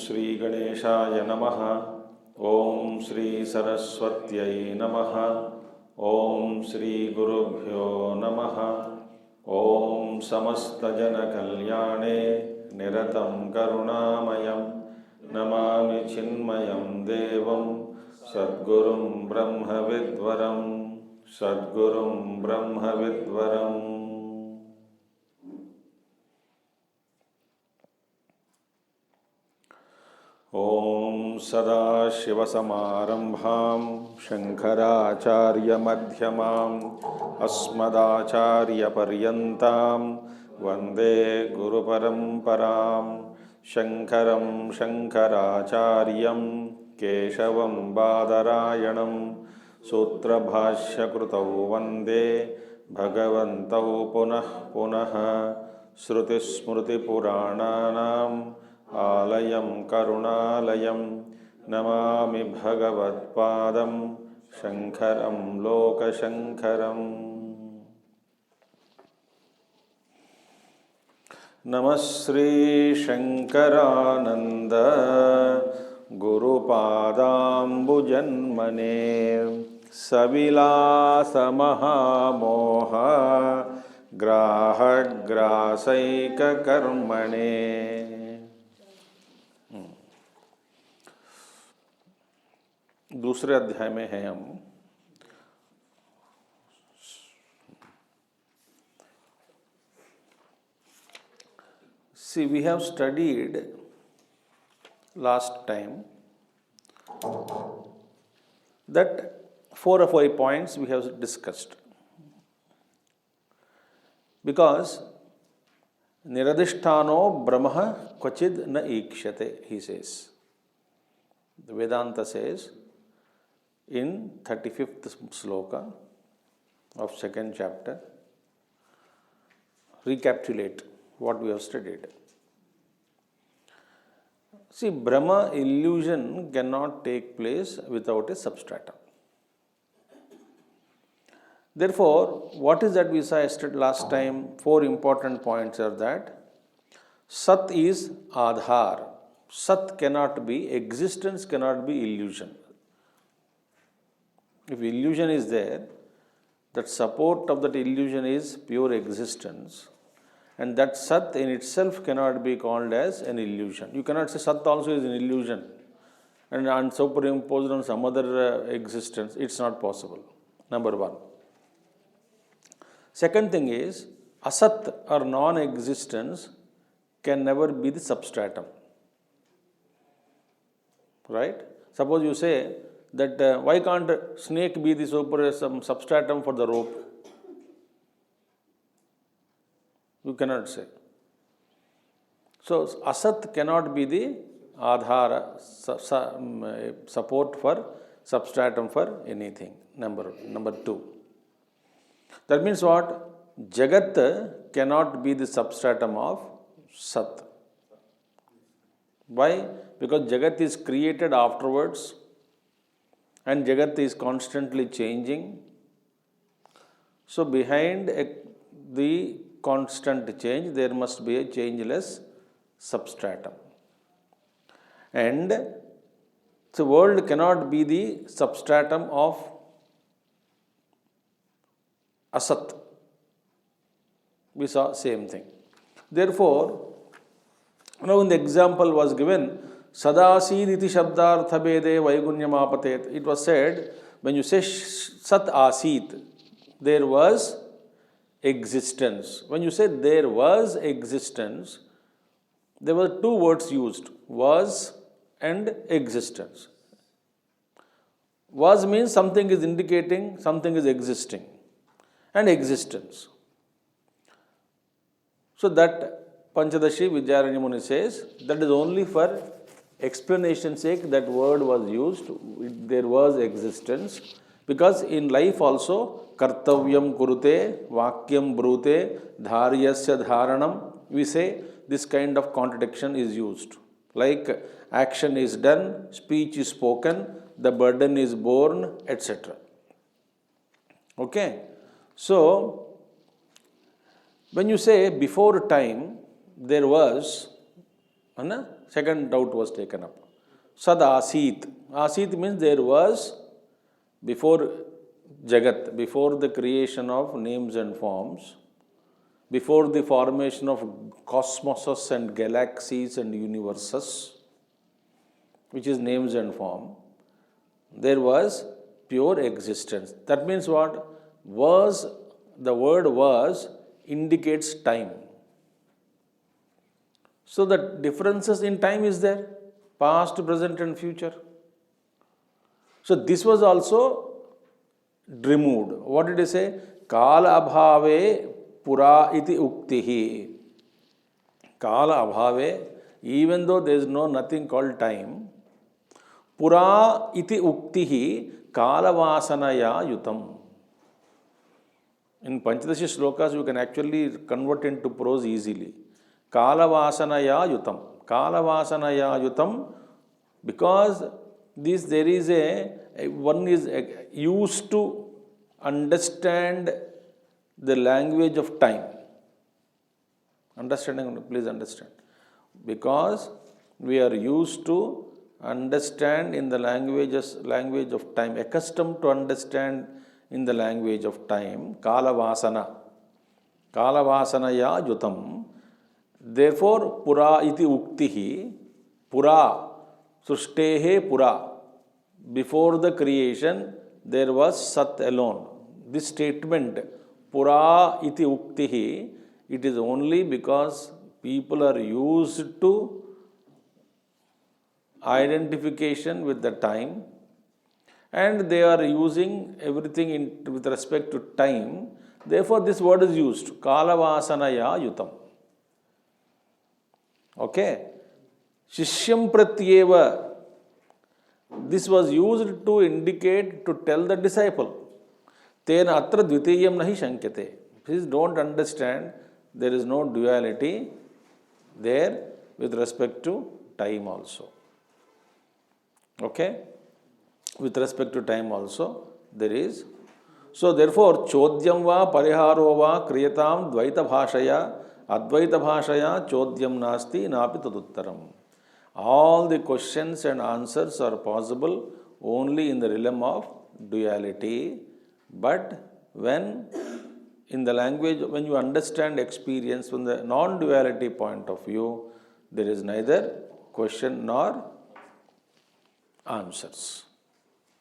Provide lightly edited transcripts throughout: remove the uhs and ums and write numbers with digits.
श्री गणेशाय नमः। ओम श्री सरस्वत्यै नमः। ओम श्री गुरुभ्यो नमः। ओम समस्तजनकल्याणे निरतं करुणामयं नमामि चिन्मयं देवं सद्गुरुं ब्रह्मविद्वरं सद्गुरुं ब्रह्मविद्वरम्। ओम सदाशिवसमारंभां शंकराचार्यमध्यमाम् अस्मदाचार्यपर्यन्तां वन्दे गुरुपरम्परां। शंकरं शंकराचार्यं केशवं बादरायणं सूत्रभाष्यकृतौ वन्दे भगवन्तौ पुनः पुनः। श्रुतिस्मृतिपुराणानाम् आलयं करुणालयं नमामि भगवत्पादं शंकरं लोकशंकरम्। नमः श्री शंकरानंद गुरुपादाम्बुजन्मने सविलासमहामोह ग्राहग्रासैककर्मणे। दूसरे अध्याय में हैं हम। See, we have studied last time that 4 or 5 points we have discussed. Because niradhisthano brahma kvachid na ikshate, he says. The Vedanta says in 35th sloka of 2nd chapter, recapitulate what we have studied. See, Brahma illusion cannot take place without a substratum. Therefore, what is that we said last time? 4 important points are that Sat is Adhar. Sat cannot be, existence cannot be illusion. If illusion is there, that support of that illusion is pure existence, and that Sat in itself cannot be called as an illusion. You cannot say Sat also is an illusion and superimposed on some other existence. It's not possible. Number 1. Second thing is, Asat or non-existence can never be the substratum. Right? Suppose you say that why can't snake be the some substratum for the rope? You cannot say. So asat cannot be the adhara, support for, substratum for anything. Number 2. That means what? Jagat cannot be the substratum of Sat. Why? Because Jagat is created afterwards and Jagat is constantly changing. So behind the constant change, there must be a changeless substratum. And the world cannot be the substratum of Asat. We saw same thing. Therefore, now when the example was given, Sadasid iti shabdartha bede vaigunyamapatet. It was said, when you say Sat Asit, there was existence. When you say there was existence, there were two words used, was and existence. Was means something is indicating, something is existing, and existence. So that Pañcadaśi Vidyaranya Muni says, that is only for explanation's sake that word was used, there was existence, because in life also, kartavyam kurute, vakyam brute, dharyasya dharanam, we say this kind of contradiction is used. Like action is done, speech is spoken, the burden is borne, etc. Okay? So, when you say before time, there was, second doubt was taken up. Sad Asit. Asit means there was before Jagat, before the creation of names and forms, before the formation of cosmoses and galaxies and universes, which is names and form, there was pure existence. That means what? Was, the word was indicates time. So the differences in time is there, past, present and future. So this was also removed. What did he say? Kala abhave pura iti uktihi. Kala abhave, even though there is nothing called time, pura iti uktihi kalavasanaya yutam. In Pañcadaśi Shlokas, you can actually convert into prose easily. Kalavasanaya yutam. Kalavasanaya yutam, because this there is one is used to understand the language of time. Understanding, please understand. Because we are used to understand in the language of time, accustomed to understand in the language of time, kalavasana. Kalavasanaya yutam. Therefore, pura iti uktihi, pura, srushtehe pura. Before the creation, there was Sat alone. This statement, pura iti uktihi, it is only because people are used to identification with the time, and they are using everything with respect to time. Therefore, this word is used, kalavasanaya yutam. Okay? Shishyam pratyeva. This was used to indicate, to tell the disciple. Tena atra dvitiyam nahi shankyate. Please don't understand, there is no duality there with respect to time also. Okay? With respect to time also, there is. So therefore, chodyam va pariharo va kriyatam dvaita bhashaya, advaita bhashaya chodyam nasti napi taduttaram. All the questions and answers are possible only in the realm of duality, but when in the language, when you understand experience from the non-duality point of view, there is neither question nor answers.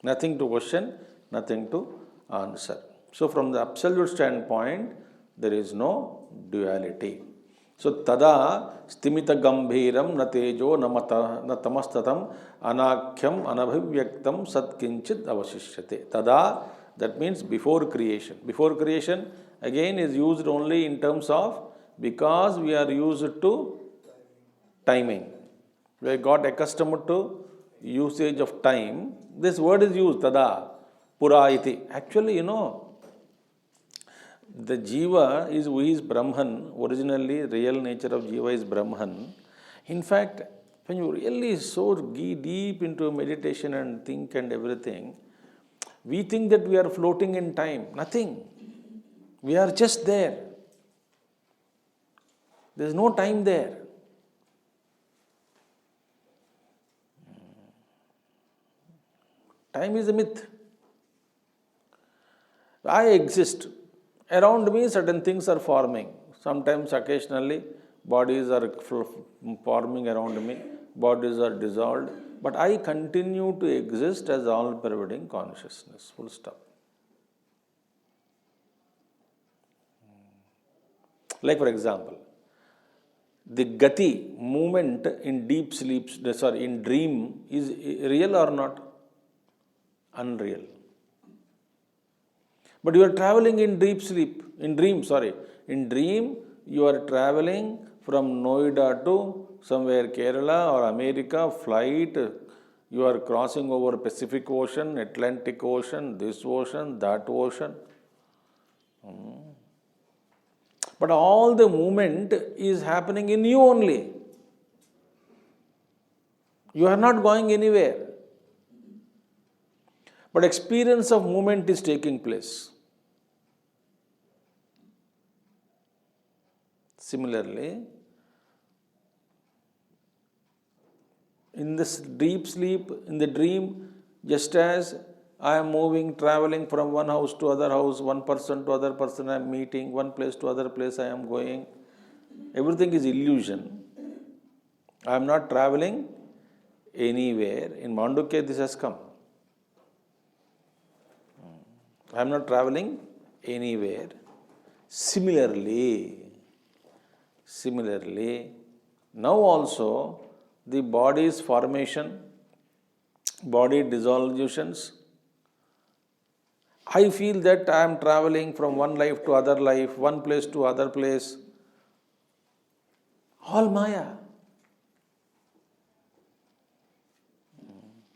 Nothing to question, nothing to answer. So from the absolute standpoint, there is no duality. So tada stimita gambhiram na tejo na tamastatam anakhyam anabhivyaktam satkinchit avashishyate. Tada, that means before creation. Before creation again is used only in terms of, because we are used to timing. We got accustomed to usage of time. This word is used, tada, pura iti. Actually, the Jiva is who is Brahman. Originally, real nature of Jiva is Brahman. In fact, when you really so deep into meditation and think and everything, we think that we are floating in time. Nothing. We are just there. There is no time there. Time is a myth. I exist. Around me, certain things are forming. Sometimes, occasionally, bodies are forming around me. bodies are dissolved, but I continue to exist as all-pervading consciousness. Full stop. Like for example, the gati, movement in deep sleep, in dream is real or not? Unreal. But you are traveling in deep sleep, in dream. In dream, you are traveling from Noida to somewhere Kerala or America, flight. You are crossing over Pacific Ocean, Atlantic Ocean, this ocean, that ocean. But all the movement is happening in you only. You are not going anywhere. But experience of movement is taking place. Similarly, in this deep sleep, in the dream, just as I am moving, traveling from one house to other house, one person to other person I am meeting, one place to other place I am going. Everything is illusion. I am not traveling anywhere. In Mandukya this has come. I am not traveling anywhere. Similarly, now also the body's formation, body dissolutions, I feel that I am traveling from one life to other life, one place to other place. All Maya.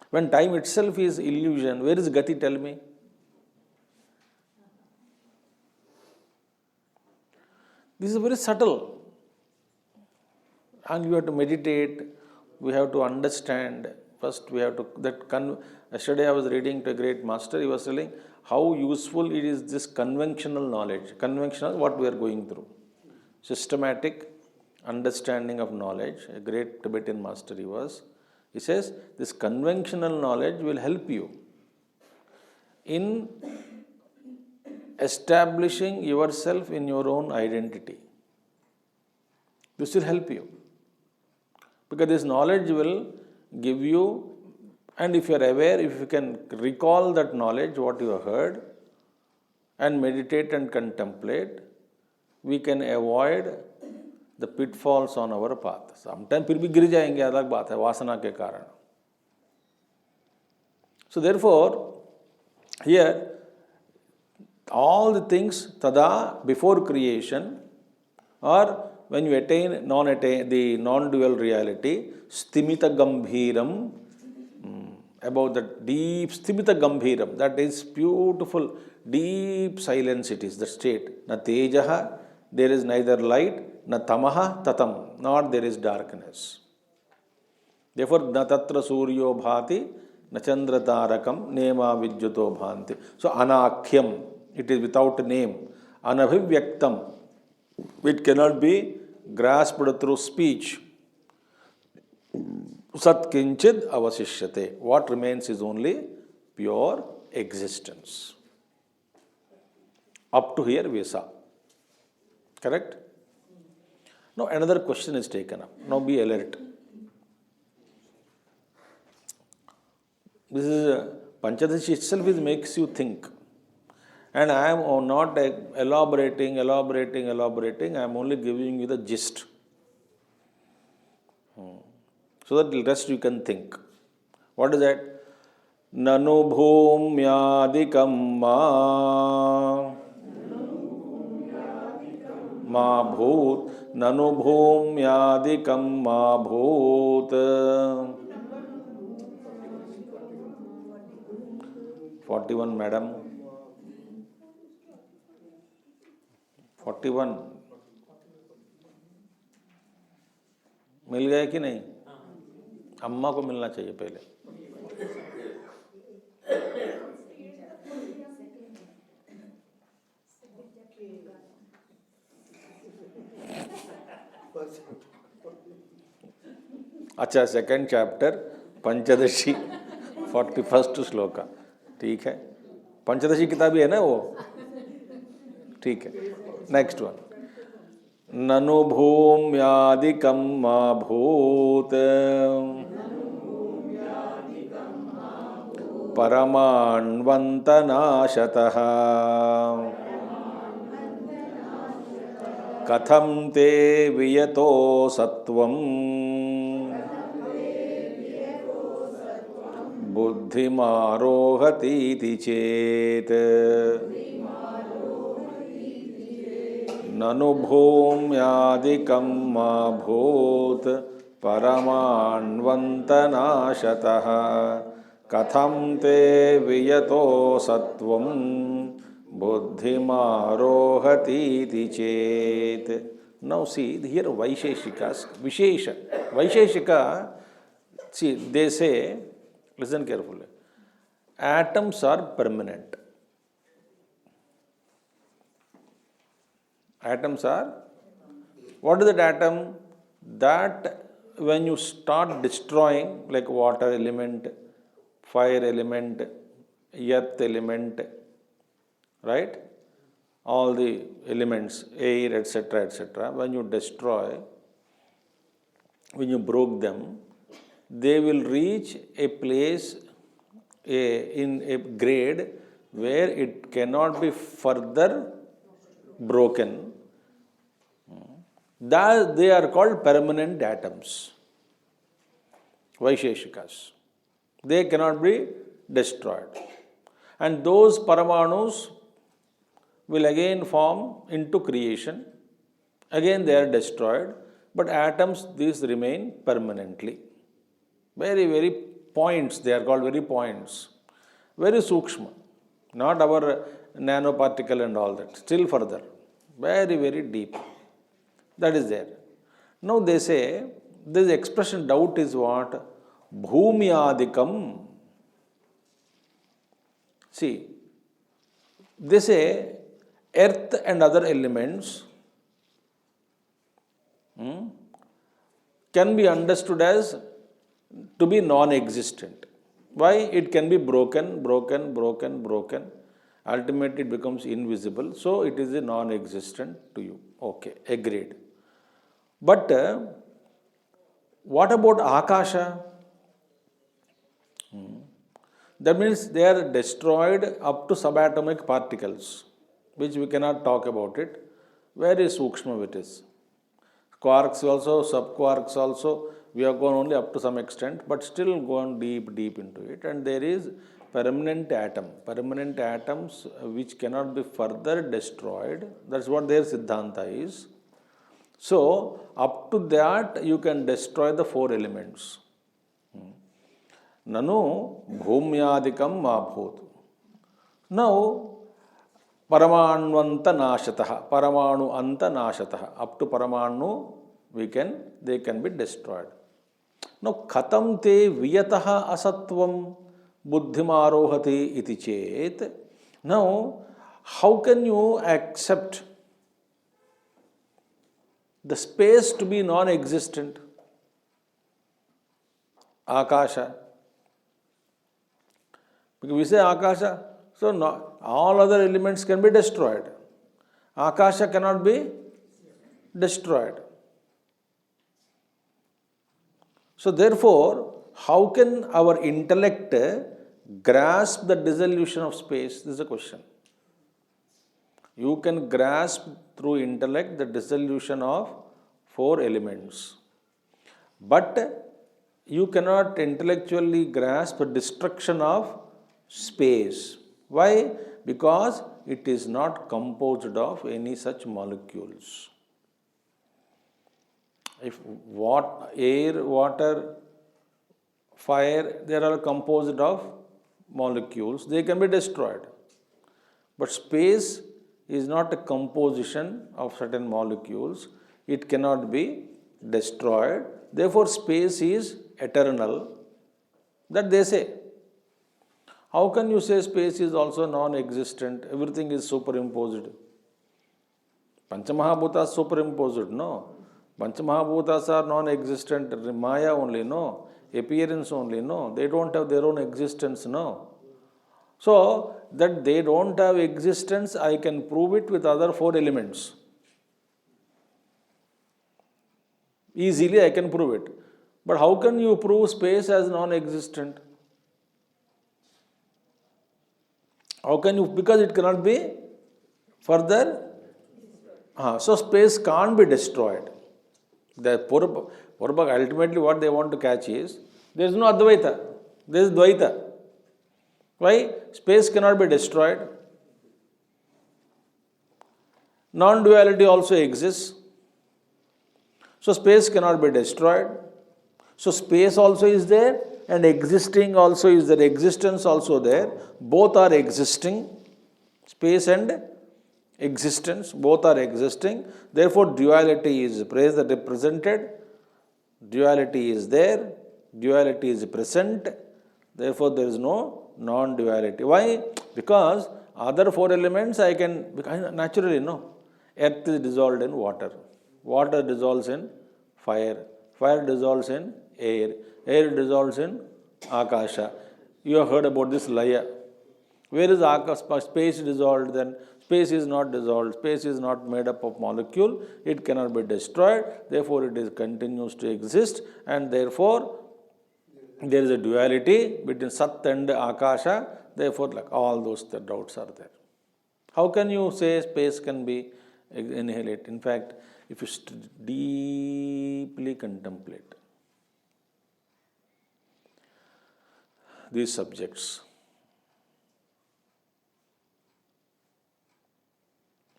When time itself is illusion, where is Gati, tell me? This is very subtle. And you have to meditate, we have to understand. First we have to, yesterday I was reading to a great master, he was telling how useful it is, this conventional knowledge. Conventional, what we are going through. Systematic understanding of knowledge, a great Tibetan master he was. He says, this conventional knowledge will help you in establishing yourself in your own identity. This will help you. Because this knowledge will give you, and if you are aware, if you can recall that knowledge, what you have heard, and meditate and contemplate, we can avoid the pitfalls on our path. Sometimes फिर भी गिर जाएंगे, अलग बात है, वासना के कारण. So therefore, here, all the things, tada, before creation, or when you attain the non-dual reality, sthimita gambhiram, about the deep sthimita gambhiram, that is beautiful, deep silence it is, the state. Na tejaha, there is neither light, na tamaha tatam, nor there is darkness. Therefore, na tatra suryo bhati, na chandra tarakam, nema vidyuto bhanti. So, anakhyam, it is without name. Anabhivyaktam, it cannot be grasped through speech. Sat kinchid avasishyate. What remains is only pure existence. Up to here we saw. Correct? Now another question is taken up. Now be alert. This is Pañcadaśi itself makes you think. And I am not elaborating. I am only giving you the gist. So that the rest you can think. What is that? Nanu bhumyadikam ma bhut. Nanu bhumyadikam ma bhut. 41, madam. 41 मिल गए कि नहीं? अम्मा को मिलना चाहिए पहले. अच्छा, second chapter Panchadashi 41st shloka. ठीक है, पंचदशी किताब ही है ना वो. ठीक है, next one. nanu bhumyadikam ma bhut paramanvantanashataha katham te viyato sattvam buddhimarohati iti chet nanu bhumyadikam ma bhut paramanvantanashataha katham te viyato sattvam buddhimarohati iti chet. Now see here Vaisheshikas, Vishesha. Vaisheshika, see they say, listen carefully, atoms are permanent. Atoms are, what is that atom? That when you start destroying, like water element, fire element, earth element, right? All the elements, air, etc., when you destroy, when you broke them, they will reach a place, in a grade where it cannot be further broken. That they are called permanent atoms, Vaisheshikas. They cannot be destroyed. And those Paramanus will again form into creation. Again they are destroyed. But atoms, these remain permanently. Very, very points, they are called very points. Very sukshma. Not our nanoparticle and all that. Still further. Very, very deep. That is there. Now they say, this expression doubt is what? Bhumyadikam. See, they say earth and other elements can be understood as to be non-existent. Why? It can be broken. Ultimately it becomes invisible. So it is a non-existent to you. Okay, agreed. But what about Akasha? That means they are destroyed up to subatomic particles, which we cannot talk about it. Very sukshma it is. Quarks also, subquarks also, we have gone only up to some extent, but still gone deep into it. And there is permanent atoms which cannot be further destroyed. That's what their Siddhanta is. So, up to that you can destroy the four elements. Nanu bhumyadikam ma bhut. Now, Paramanvantanashataha, Paramanu antanashataha. Up to Paramanu, they can be destroyed. Now, Khatam te viyataha asatvam buddhimarohati iti chet. Now, how can you accept the space to be non-existent? Akasha. Because we say Akasha, so all other elements can be destroyed. Akasha cannot be destroyed. So therefore, how can our intellect grasp the dissolution of space? This is a question. You can grasp through intellect the dissolution of four elements. But you cannot intellectually grasp the destruction of space. Why? Because it is not composed of any such molecules. If air, water, fire, they are all composed of molecules, they can be destroyed. But space is not a composition of certain molecules, it cannot be destroyed. Therefore, space is eternal. That they say. How can you say space is also non-existent? Everything is superimposed. Panchamahabhutas superimposed? No. Panchamahabhutas are non-existent. Maya only? No. Appearance only? No. They don't have their own existence? No. So, that they don't have existence, I can prove it with other four elements. Easily I can prove it. But how can you prove space as non-existent? How can you? Because it cannot be further. So space can't be destroyed. The Purabhak, ultimately what they want to catch is, there is no Advaita, there is Dvaita. Why? Space cannot be destroyed. Non-duality also exists. So space cannot be destroyed. So space also is there and existing also is there, existence also there. Both are existing. Space and existence, both are existing. Therefore, duality is represented. Duality is there. Duality is present. Therefore, there is no non-duality. Why? Because other four elements I can, naturally no. Earth is dissolved in water. Water dissolves in fire. Fire dissolves in air. Air dissolves in Akasha. You have heard about this Laya. Where is space dissolved then? Space is not dissolved. Space is not made up of molecule. It cannot be destroyed. Therefore, it continues to exist. And therefore, there is a duality between Sat and Akasha. Therefore, like all those doubts are there. How can you say space can be annihilated? In fact, if you deeply contemplate these subjects,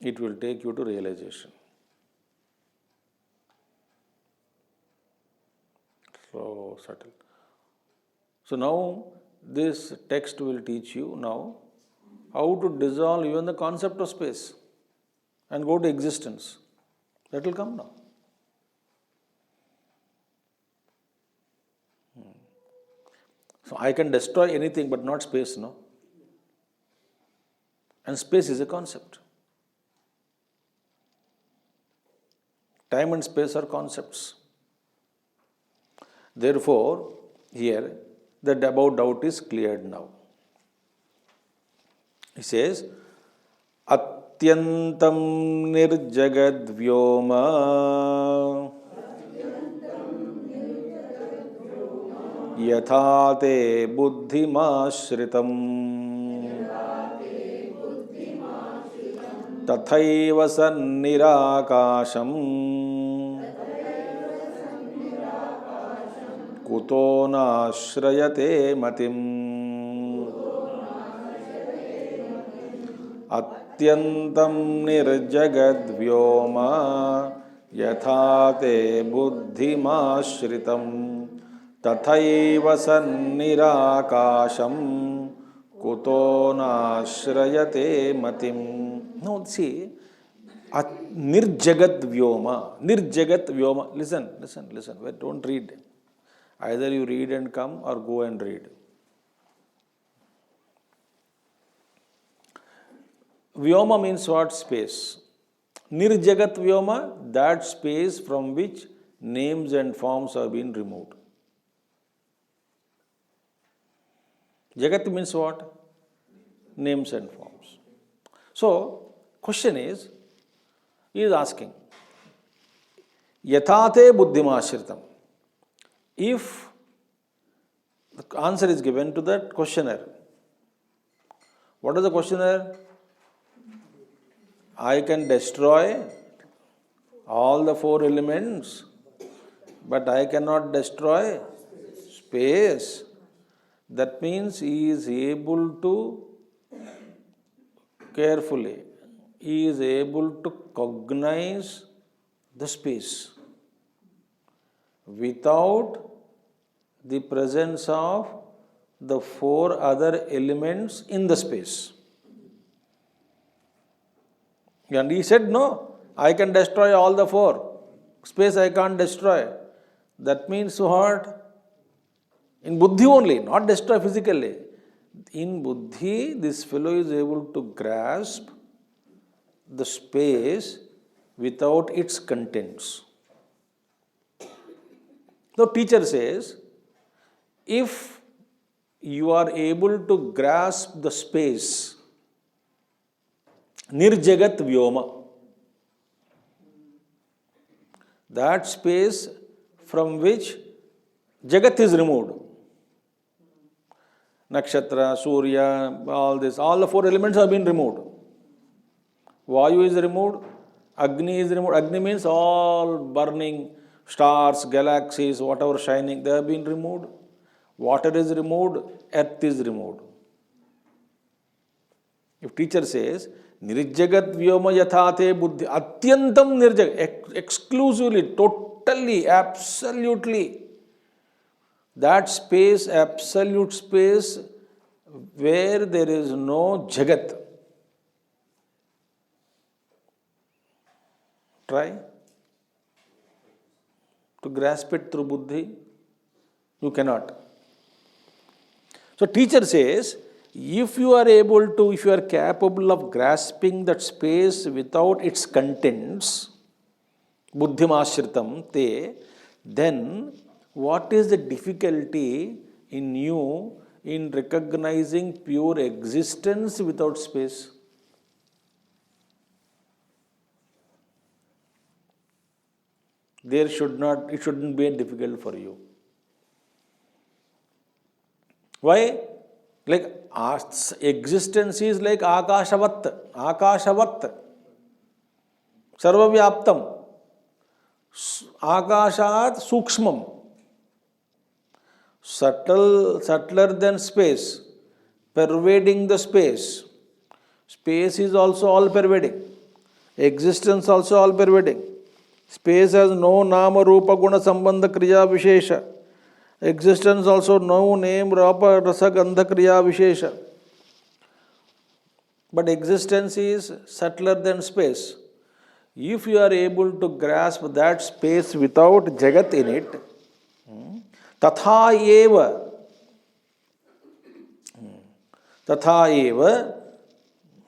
it will take you to realization. So subtle. So now this text will teach you now how to dissolve even the concept of space and go to existence. That will come now. So I can destroy anything but not space, no? And space is a concept. Time and space are concepts. Therefore, here the above doubt is cleared now. He says, Atyantam nirjagad vyoma yathate buddhimashritam tathaiva sannirakasham kuto nashrayate matim. Atyantam nirjagad vyoma yathate buddhimashritam tathaiva sannirakasham kuto nashrayate matim. Now see, nirjagat vyoma, nirjagat vyoma. Listen. Wait, don't read. Either you read and come or go and read. Vyoma means what? Space. Nirjagat vyoma, that space from which names and forms have been removed. Jagat means what? Names and forms. So, question is, he is asking, Yathate buddhimashritam. If the answer is given to that questionnaire, what is the questionnaire? I can destroy all the four elements, but I cannot destroy space. That means he is able to carefully, he is able to cognize the space without the presence of the four other elements in the space. And he said, no, I can destroy all the four. Space I can't destroy. That means what? In buddhi only, not destroy physically. In buddhi, this fellow is able to grasp the space without its contents. The teacher says, if you are able to grasp the space, nirjagat vyoma, that space from which Jagat is removed. Nakshatra, Surya, all the 4 elements have been removed. Vayu is removed, Agni is removed. Agni means all burning stars, galaxies, whatever shining, they have been removed. Water is removed, earth is removed. If teacher says, Nirjagat Vyoma Yathate Buddhi, Atyantam Nirjagat, exclusively, totally, absolutely, that space, absolute space, where there is no Jagat. Try to grasp it through buddhi. You cannot. So teacher says, if you are capable of grasping that space without its contents, buddhimasritam te, then what is the difficulty in you in recognizing pure existence without space? It shouldn't be difficult for you. Why? Like existence is like akashavat, sarvavyaptam, akashat sukshmam, subtler than space, pervading the space. Space is also all pervading. Existence also all pervading. Space has no nama, rupa, guna, sambandha, kriya, vishesha. Existence also no name, rapa, rasa, gandha, kriya, vishesha. But existence is subtler than space. If you are able to grasp that space without Jagat in it, tatha eva,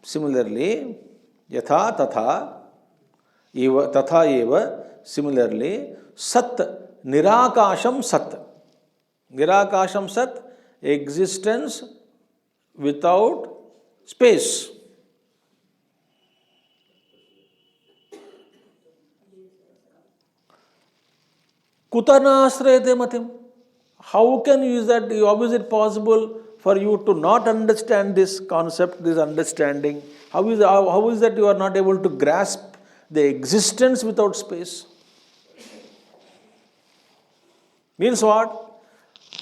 similarly, yatha tatha, tatha eva, similarly, sat, nirakasham sat. Nirakasham sat, existence without space. Kutanasrayate matim. How can you use that? How is it possible for you to not understand this concept, this understanding? How is that you are not able to grasp the existence without space? Means what?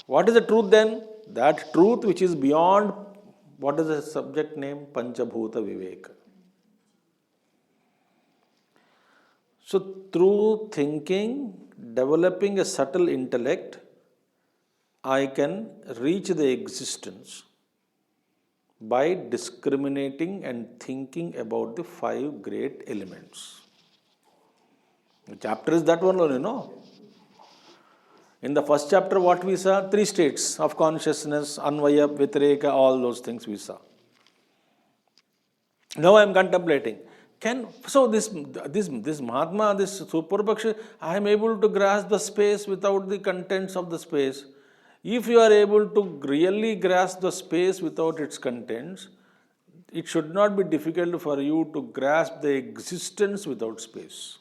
What is the truth then? That truth which is beyond, what is the subject name? Panchabhuta Viveka. So through thinking, developing a subtle intellect, I can reach the existence by discriminating and thinking about the 5 great elements. The chapter is that one only, no? In the first chapter, what we saw? 3 states of consciousness, Anvaya, Vitareka, all those things we saw. Now I am contemplating. This Mahatma, this Purvaksha, I am able to grasp the space without the contents of the space. If you are able to really grasp the space without its contents, it should not be difficult for you to grasp the existence without space.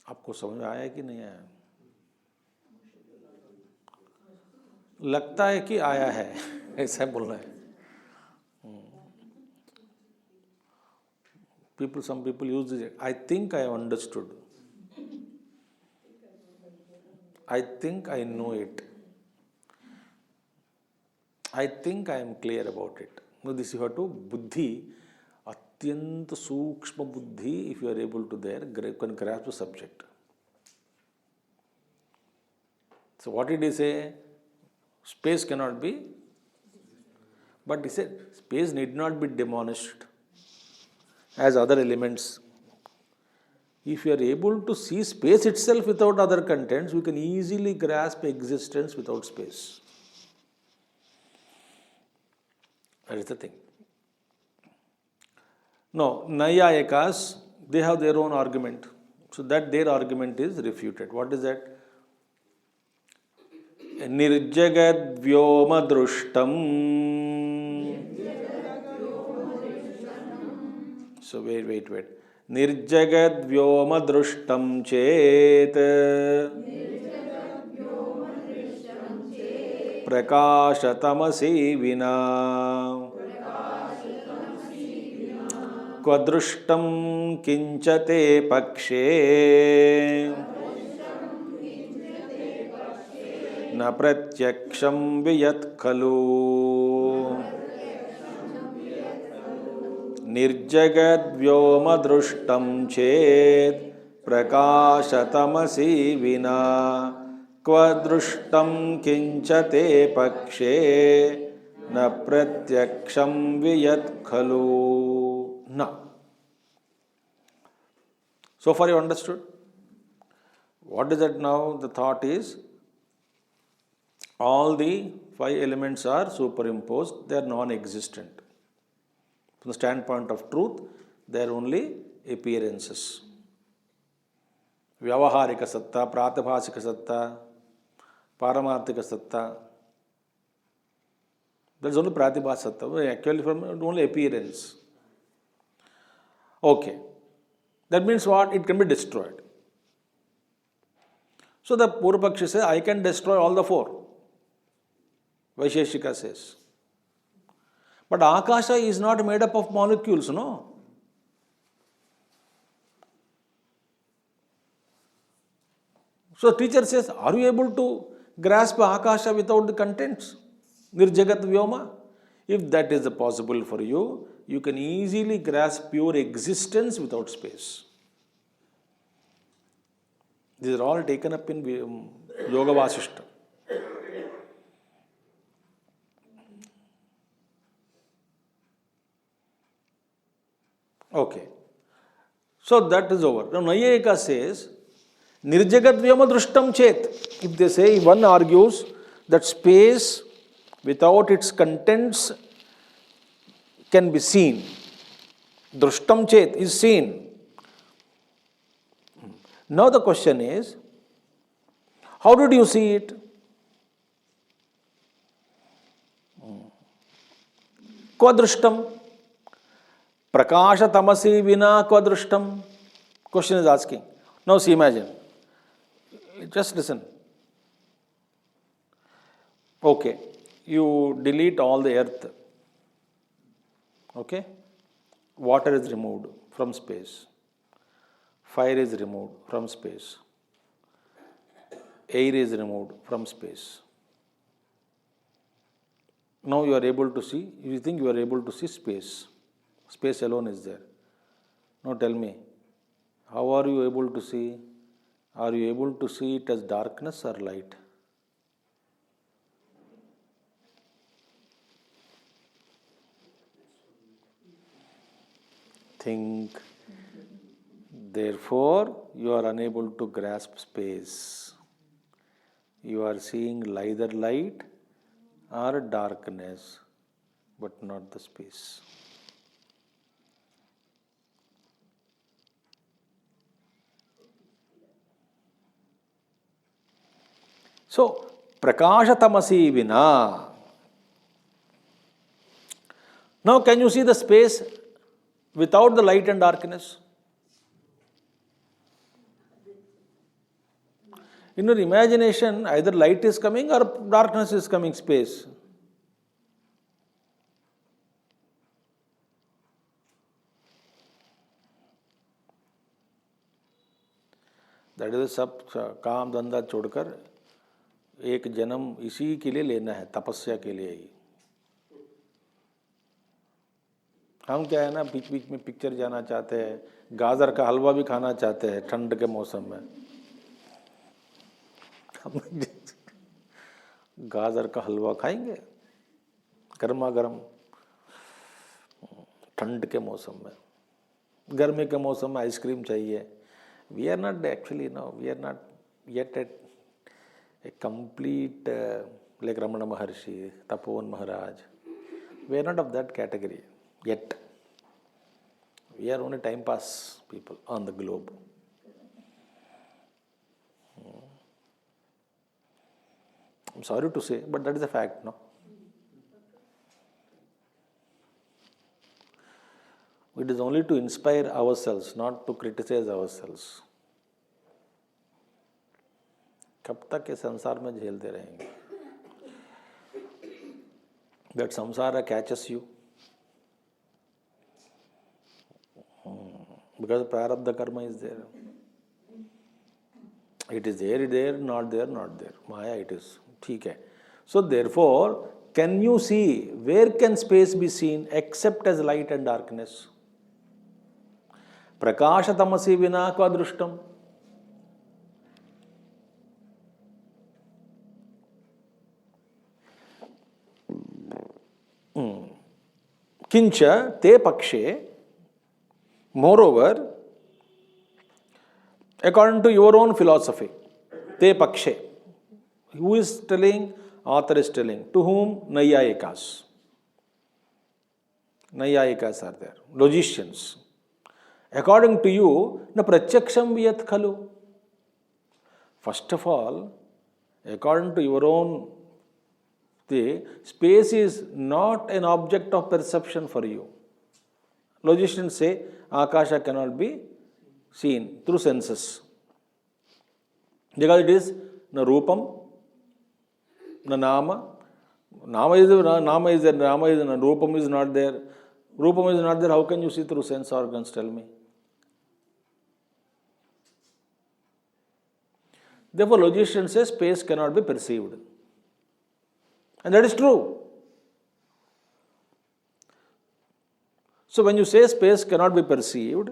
आपको समझ में आया कि नहीं आया? लगता है कि आया है, ऐसा बोलना है. Some people use this. I think I have understood. I think I know it. I think I am clear about it. No, this you have to buddhi, atyant sukshma buddhi. If you are able to can grasp the subject. So what did he say? Space cannot be. But he said space need not be demolished as other elements. If you are able to see space itself without other contents, we can easily grasp existence without space. That is the thing. No, Nayayikas, they have their own argument. So that their argument is refuted. What is that? Nirjagad vyoma drushtam So wait. Nirjagad vyoma drushtam chet prakashatamasi vina kvadrushtam kinchate pakshe na pratyaksham viyat khalu. Nirjagad vyoma drushtam chet prakashatamasi vina kvadrushtam kinchate pakshe na pratyaksham viyat khalu. Now, so far you understood? What is that now? The thought is, all the 5 elements are superimposed, they are non-existent. From the standpoint of truth, they are only appearances. Vyavaharika satta, pratibhasika satta, paramarthika satta. There is only pratibhas satta, actually from only appearance. Okay. That means what? It can be destroyed. So the Purvapakshi says, I can destroy all the 4. Vaisheshika says. But Akasha is not made up of molecules, no? So teacher says, are you able to grasp Akasha without the contents? Nirjagat Vyoma? If that is possible for you, you can easily grasp pure existence without space. These are all taken up in Yoga Vasishta. Okay. So that is over. Now Nayayika says, Nirjagat Vyoma Drushtam Chet. If they say, one argues that space without its contents can be seen. Drushtam Chet is seen. Now the question is, how did you see it? Kvadrushtam. Prakasha tamasi vina kvadrushtam. Question is asking. Now see, imagine. Just listen. Okay. You delete all the earth. Okay. Water is removed from space. Fire is removed from space. Air is removed from space. Now you are able to see, you think you are able to see space. Space alone is there. Now tell me, how are you able to see? Are you able to see it as darkness or light? Think. Therefore, you are unable to grasp space. You are seeing either light or darkness, but not the space. So, prakasha tamasi vina. Now, can you see the space without the light and darkness? In your imagination, either light is coming or darkness is coming, space. That is सब काम धंधा छोड़कर एक जन्म इसी के लिए लेना है, तपस्या के लिए ही. हम क्या है ना, बीच बीच में पिक्चर जाना चाहते हैं, गाजर का हलवा भी खाना चाहते हैं ठंड के मौसम में. हम गाजर का हलवा खाएंगे गर्मा गर्म ठंड के मौसम में. गर्मी के मौसम में आइसक्रीम चाहिए. We are not actually, no, we are not yet at a complete, like Ramana Maharshi, Tapovan Maharaj. We are not of that category yet. We are only time pass people on the globe. I'm sorry to say, but that is a fact, no? It is only to inspire ourselves, not to criticize ourselves. कब तक ये संसार में झेलते रहेंगे? That samsara catches you. Because prarabdha karma is there. It is there, not there, not there. Maya it is. ठीक है. So therefore, can you see where can space be seen except as light and darkness? Prakasha tamasi vina kva drushtam. Kincha te pakshe, moreover, according to your own philosophy, te pakshe, who is telling? Author is telling. To whom? Nayayikas. Nayayikas are there. Logicians. According to you, na pratyaksham viyat khalu. First of all, according to your own, the space is not an object of perception for you. Logicians say Akasha cannot be seen through senses. Because it is na rupam, na nama. Nama is there, rupam is not there. Rupam is not there, how can you see through sense organs, tell me? Therefore, logicians say space cannot be perceived. And that is true. So when you say space cannot be perceived,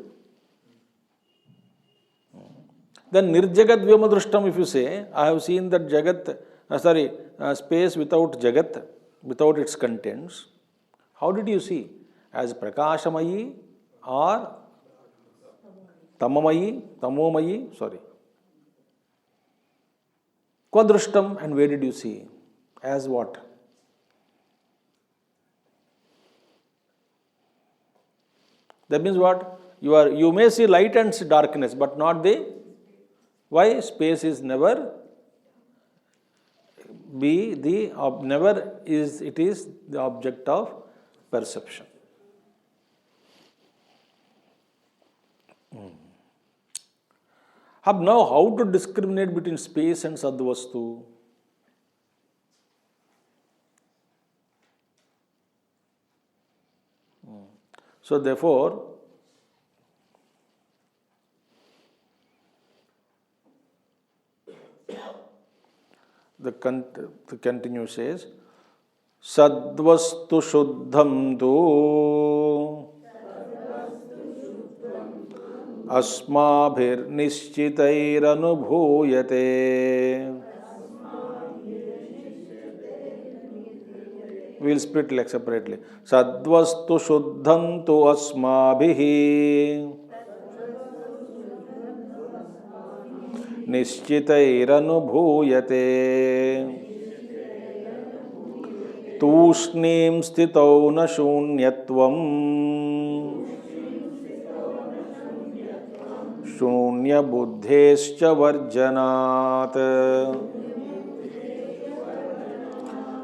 then nirjagat vyomadrushtam, if you say, I have seen that space without jagat, without its contents, how did you see? As prakashamayi or tamomayi, Quadrushtam, and where did you see? As what? That means what? You may see light and see darkness, but not the. Why? Space is never the object of perception. Now, how to discriminate between space and sadvastu? So therefore, the continue says, Sadvastu shuddham tu asmabhir nischitair anubhuyate. We will split like separately. Sadvastu shuddham tu asmabhihi nischitair anubhuyate. Tushnim stitau na shunyatvam shunya buddhescha varjanat.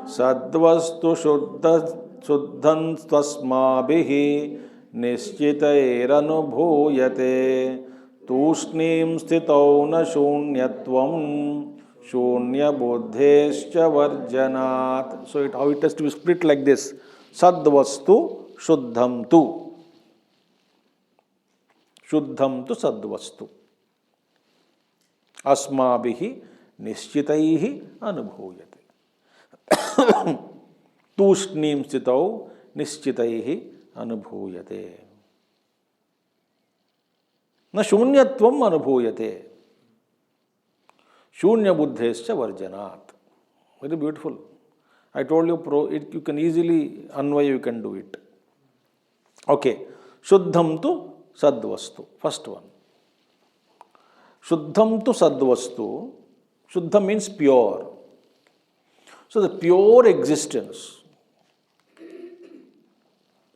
Sadvastu shuddhan tasmabhihi nischitair anubhuyate. Tushnim stitau na shunyatvam shunya buddhescha varjanat. So how it has to be split like this. Sadvastu shuddham tu. Shuddham tu sadvastu. Asmabhihi nischitaihi anubhuyate. Tushnim stitau nischitaihi anubhuyate. Na shunyatvam anubhuyate. Shunya buddhescha varjanat. Very beautiful. I told you, you can easily, anvaya you can do it. Okay. Shuddham tu sadvastu. First one. Shuddham tu sadvastu. Shuddha means pure. So the pure existence.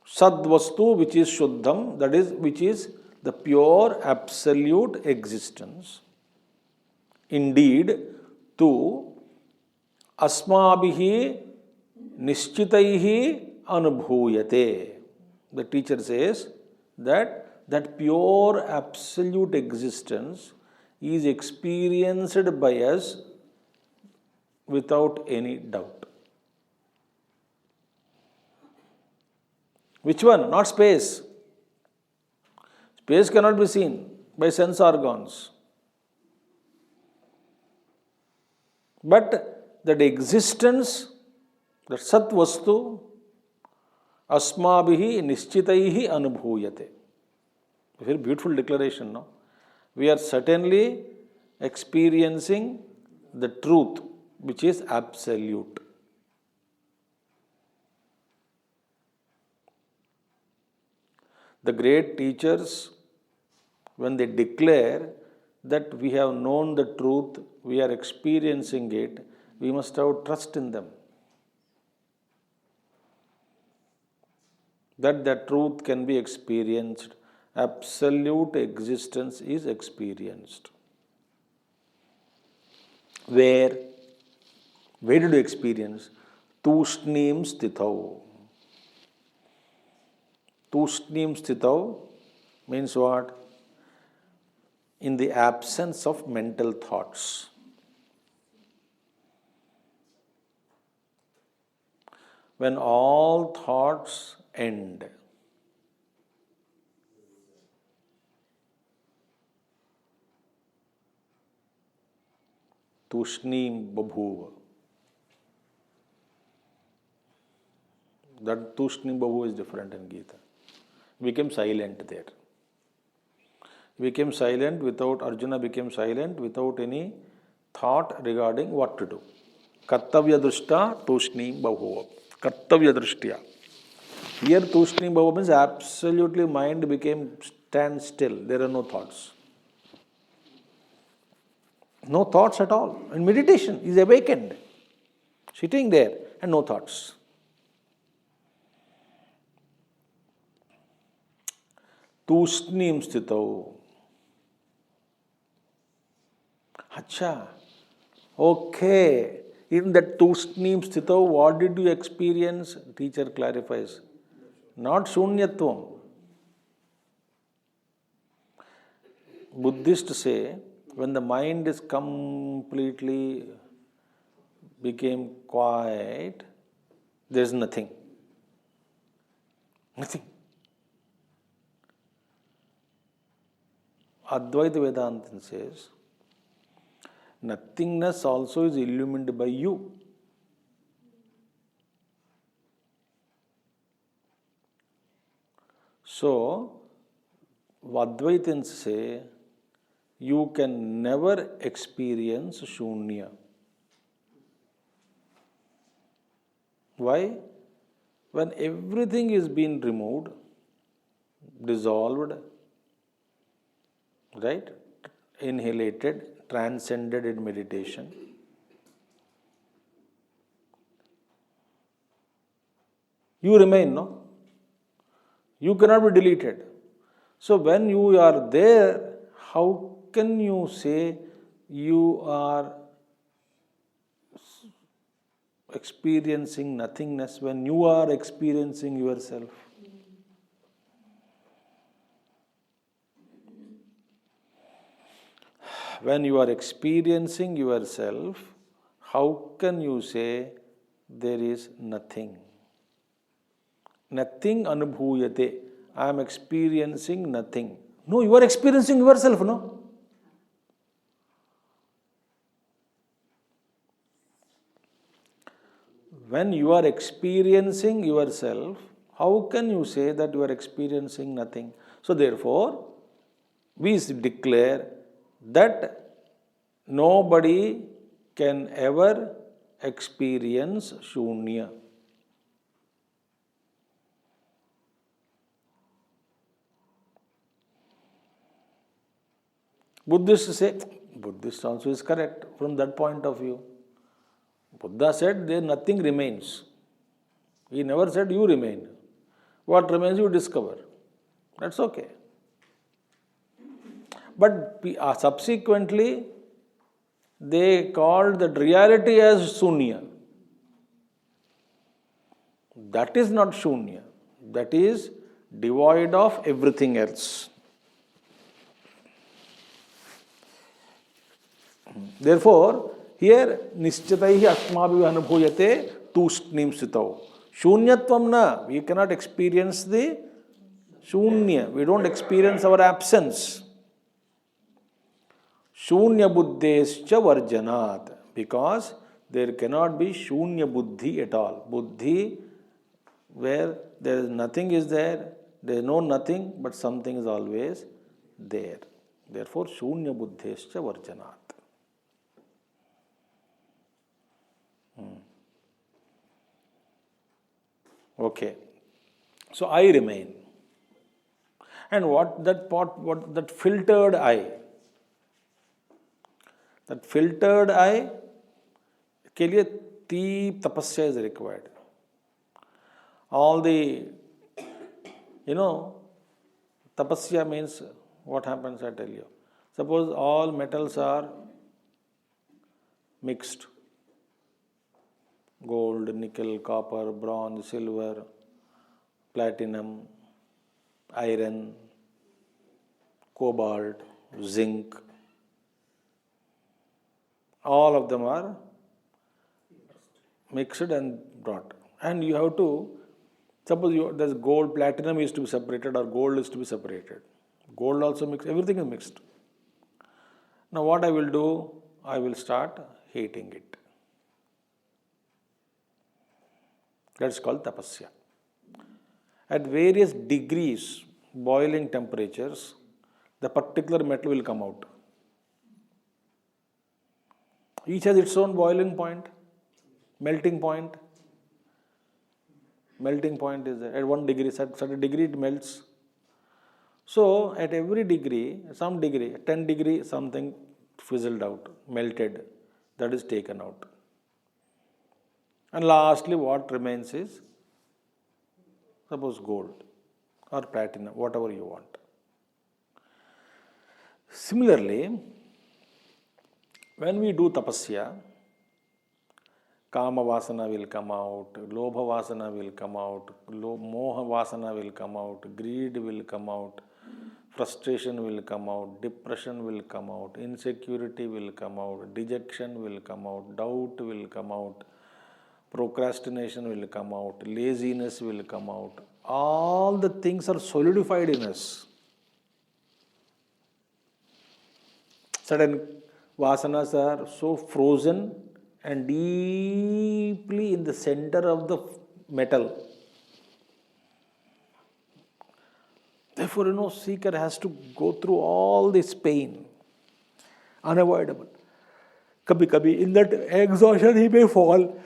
Sadvastu, which is shuddham, that is, which is the pure absolute existence. Indeed, tu asmabhihi nischitaihi anubhuyate. The teacher says, that pure absolute existence is experienced by us without any doubt. Which one? Not space. Space cannot be seen by sense organs. But that existence, that Sat Vastu, Asmabhihi Nischitaihi Anubhuyate. A very beautiful declaration, no? We are certainly experiencing the truth, which is absolute. The great teachers, when they declare that we have known the truth, we are experiencing it, we must have trust in them. That the truth can be experienced. Absolute existence is experienced. Where? Where did you experience? Tushnim stithau. Tushnim stithau means what? In the absence of mental thoughts. When all thoughts end. Tushnim babhuva. That Tushnim babhuva is different in Gita. Became silent there. Became silent without, Arjuna became silent without any thought regarding what to do. Kartavya drushta tushnim babhuva. Kartavya drishtya. Here tushnim babhuva means absolutely mind became stand still. There are no thoughts. No thoughts at all. In meditation, he is awakened. Sitting there and no thoughts. Tushnim stithau. Acha. Okay. In that tushnim stithau, what did you experience? Teacher clarifies. Not shunyatvam. Buddhists say, when the mind is completely became quiet, there is nothing. Nothing. Advaita Vedanta says, nothingness also is illumined by you. So, Advaitins say, you can never experience shunya. Why? When everything is being removed, dissolved, right? Inhalated, transcended in meditation. You remain, no? You cannot be deleted. So when you are there, how can you say you are experiencing nothingness when you are experiencing yourself? When you are experiencing yourself, how can you say there is nothing? Nothing anubhuyate. I am experiencing nothing. No, you are experiencing yourself, no? When you are experiencing yourself, how can you say that you are experiencing nothing? So therefore, we declare that nobody can ever experience shunya. Buddhists say, Buddhist also is correct from that point of view. Buddha said there nothing remains. He never said you remain. What remains you discover. That's okay. But subsequently, they called that reality as shunya. That is not shunya. That is devoid of everything else. Therefore, here nischataihi asmabhiv anubhuyate tushnim sitau. Shunyatvam na, we cannot experience the shunya. We don't experience our absence. Shunya buddhescha varjanat. Because there cannot be shunya buddhi at all. Buddhi where there is nothing is there, there is no nothing, but something is always there. Therefore, shunya buddhescha varjanat. Okay. So I remain. And what that filtered I? That filtered I के लिए deep tapasya is required. All the, tapasya means what happens, I tell you. Suppose all metals are mixed. Gold, nickel, copper, bronze, silver, platinum, iron, cobalt, zinc. All of them are mixed and brought. And you have to, suppose there's gold, platinum is to be separated or gold is to be separated. Gold also mixed, everything is mixed. Now what I will do, I will start hating it. That's called tapasya. At various degrees, boiling temperatures, the particular metal will come out. Each has its own boiling point, melting point. Melting point is there. At 1 degree, certain degree it melts. So at every degree, some degree, 10 degree, something fizzled out, melted, that is taken out. And lastly, what remains is, suppose gold or platinum, whatever you want. Similarly, when we do tapasya, kama vasana will come out, lobha vasana will come out, moha vasana will come out, greed will come out, frustration will come out, depression will come out, insecurity will come out, dejection will come out, doubt will come out, procrastination will come out, laziness will come out. All the things are solidified in us. Certain vasanas are so frozen and deeply in the center of the metal. Therefore, seeker has to go through all this pain. Unavoidable. Kabhi, in that exhaustion he may fall.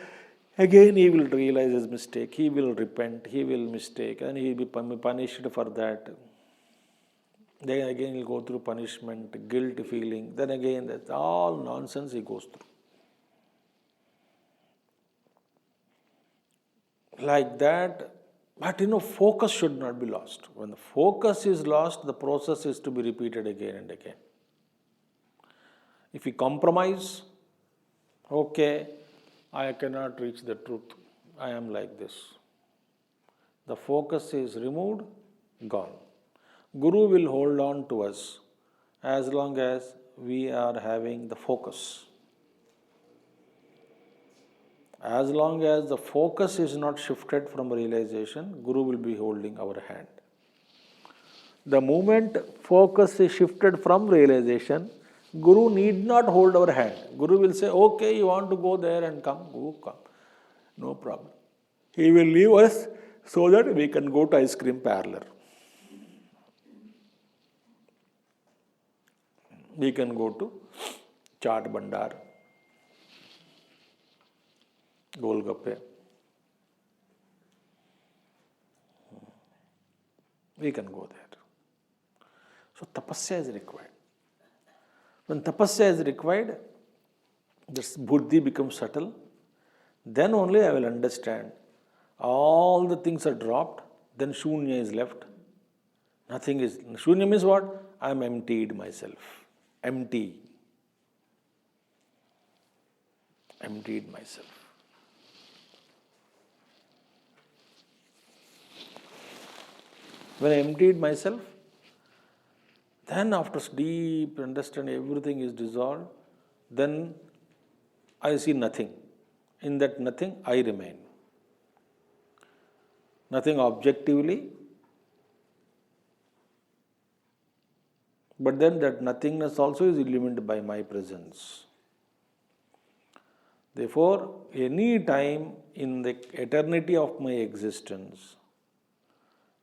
Again he will realize his mistake, he will repent, he will mistake, and he will be punished for that. Then again he will go through punishment, guilt feeling, then again that's all nonsense he goes through. Like that, but focus should not be lost. When the focus is lost, the process is to be repeated again and again. If we compromise, okay, I cannot reach the truth. I am like this. The focus is removed, gone. Guru will hold on to us as long as we are having the focus. As long as the focus is not shifted from realization, Guru will be holding our hand. The moment focus is shifted from realization, Guru need not hold our hand. Guru will say, okay, you want to go there and come, go, come. No problem. He will leave us so that we can go to ice cream parlor. We can go to chaat bandar, golgappe. We can go there. So tapasya is required. When tapasya is required, this buddhi becomes subtle. Then only I will understand. All the things are dropped, then shunya is left. Nothing is. Shunya means what? I am emptied myself. Empty. Emptied myself. When I emptied myself, then after deep understanding, everything is dissolved, then I see nothing. In that nothing, I remain. Nothing objectively, but then that nothingness also is illumined by my presence. Therefore, any time in the eternity of my existence,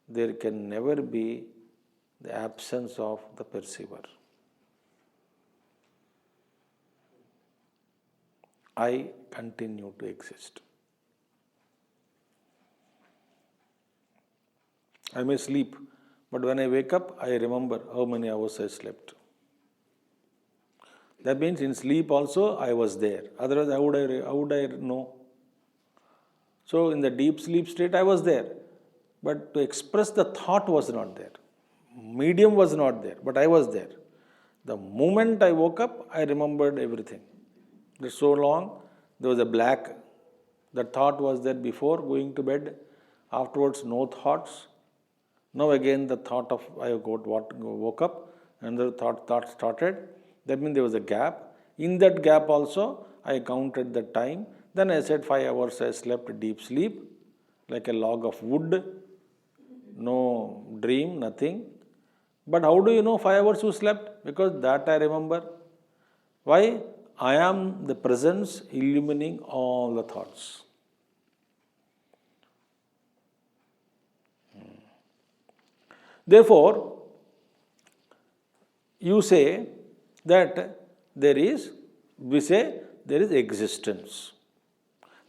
there can never be the absence of the perceiver. I continue to exist. I may sleep, but when I wake up, I remember how many hours I slept. That means in sleep also I was there. Otherwise, how would I know? So in the deep sleep state, I was there. But to express the thought was not there. Medium was not there, but I was there. The moment I woke up, I remembered everything. That's so long, there was a black. The thought was there before going to bed. Afterwards, no thoughts. Now again the thought of I woke up, another thought started. That means there was a gap. In that gap also, I counted the time. Then I said 5 hours I slept deep sleep, like a log of wood. No dream, nothing. But how do you know 5 hours you slept? Because that I remember. Why? I am the presence illumining all the thoughts. Therefore, you say that we say there is existence.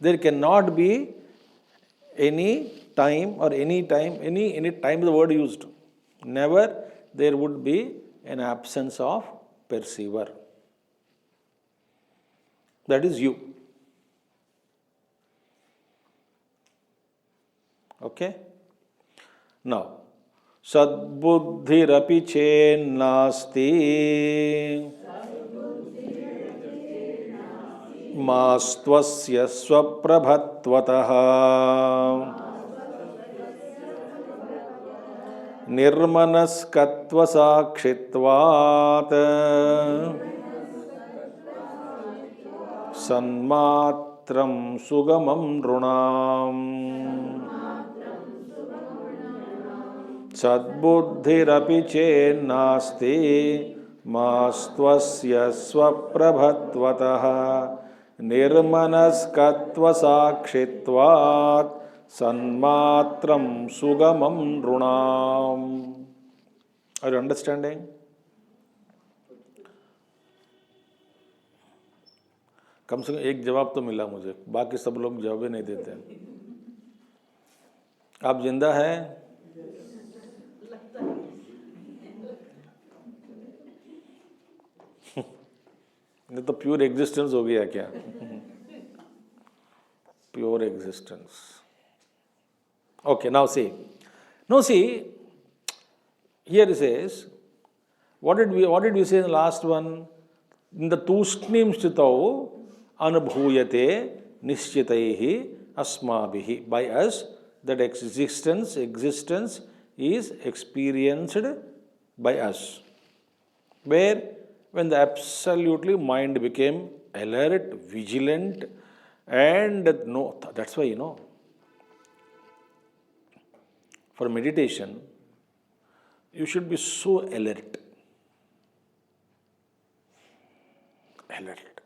There cannot be any time any time is the word used. Never there would be an absence of perceiver. That is you. Okay? Now, Sadbuddhirapi chennasti mastvasya swaprabhatvatah nirmanaskatva sakshitvat sanmatram sugamam runam. Sadbuddhirapi chennasti mastvasya swaprabhatvatah nirmanaskatva sakshitvat sanmatram sugamam runam. Are you understanding? कम से कम एक जवाब तो मिला मुझे, बाकी सब लोग जवाब ही नहीं देते हैं. आप जिंदा हैं? ये तो प्योर एग्जिस्टेंस हो गया क्या? Pure existence. Okay, now see. Here it says, what did we say in the last one? In the tushnim stitau anubhuyate nischitaihi asmabhihi. By us, that existence is experienced by us. Where? When the absolutely mind became alert, vigilant, and no, that's why, for meditation, you should be so alert.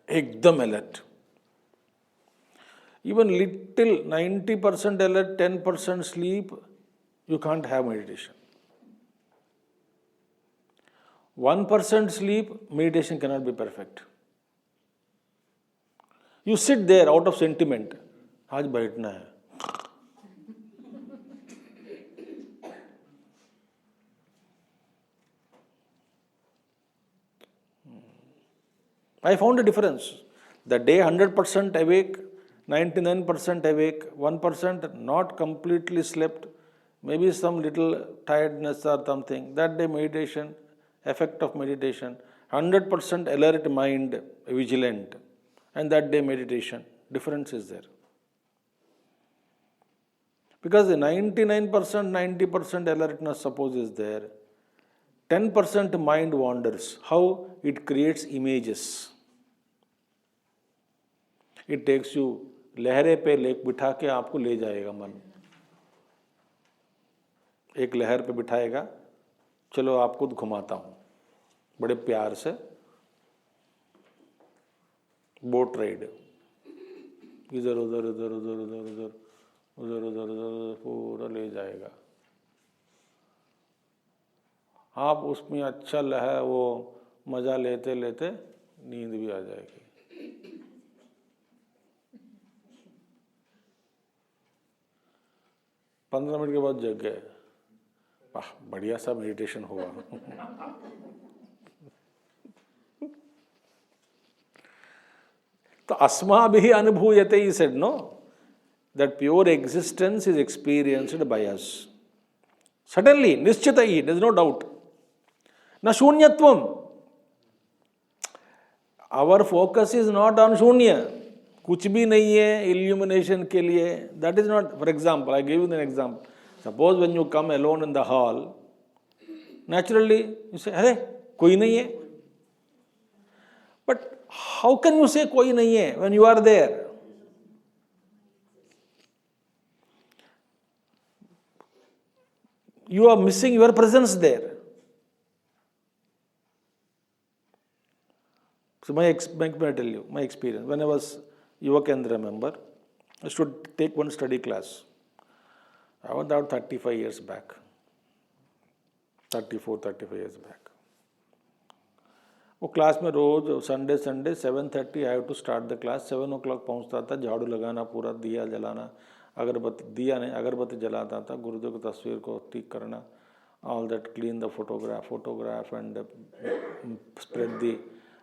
Ekdam alert. Even little 90% alert, 10% sleep, you can't have meditation. 1% sleep, meditation cannot be perfect. You sit there out of sentiment. आज बैठना है. I found a difference. The day 100% awake, 99% awake, 1% not completely slept, maybe some little tiredness or something. That day meditation, effect of meditation, 100% alert mind, vigilant, and that day meditation. Difference is there. Because the 99%, 90% alertness suppose is there, 10% mind wanders. How? It creates images. It takes you, लहरे पे lake बिठा के आपको ले जाएगा मन. एक लहर पे बिठाएगा, चलो आपको घुमाता हूँ बड़े प्यार से. बोट राइड, इधर उधर उधर उधर उधर उधर उधर उधर उधर पूरा ले जाएगा. आप उसमें अच्छा लहर वो मज़ा लेते लेते नींद भी आ जाएगी. 15 मिनट के बाद जग गए, वाह बढ़िया सा मेडिटेशन हुआ. तो अस्माभिः अनुभूयते, he said, no, that pure existence is experienced by us. Suddenly, निश्चितैः, there is no doubt. न शून्यत्वम. Our focus is not on शून्य. कुछ भी नहीं है illumination के लिए. That is not, for example, I give you an example. Suppose when you come alone in the hall, naturally you say, अरे कोई नहीं है. But how can you say कोई नहीं है when you are there? You are missing your presence there. So may I tell you my experience. When I was Yuvakendra member, I used to take one study class. I was about 35 years back. 35 years back. वो class में रोज Sunday 7:30 I have to start the class. 7 o'clock पहुँचता था, झाड़ू लगाना, पूरा दिया जलाना, अगरबत्ती जलाता था, गुरुदेव की तस्वीर को ठीक करना, all that, clean the photograph and spread the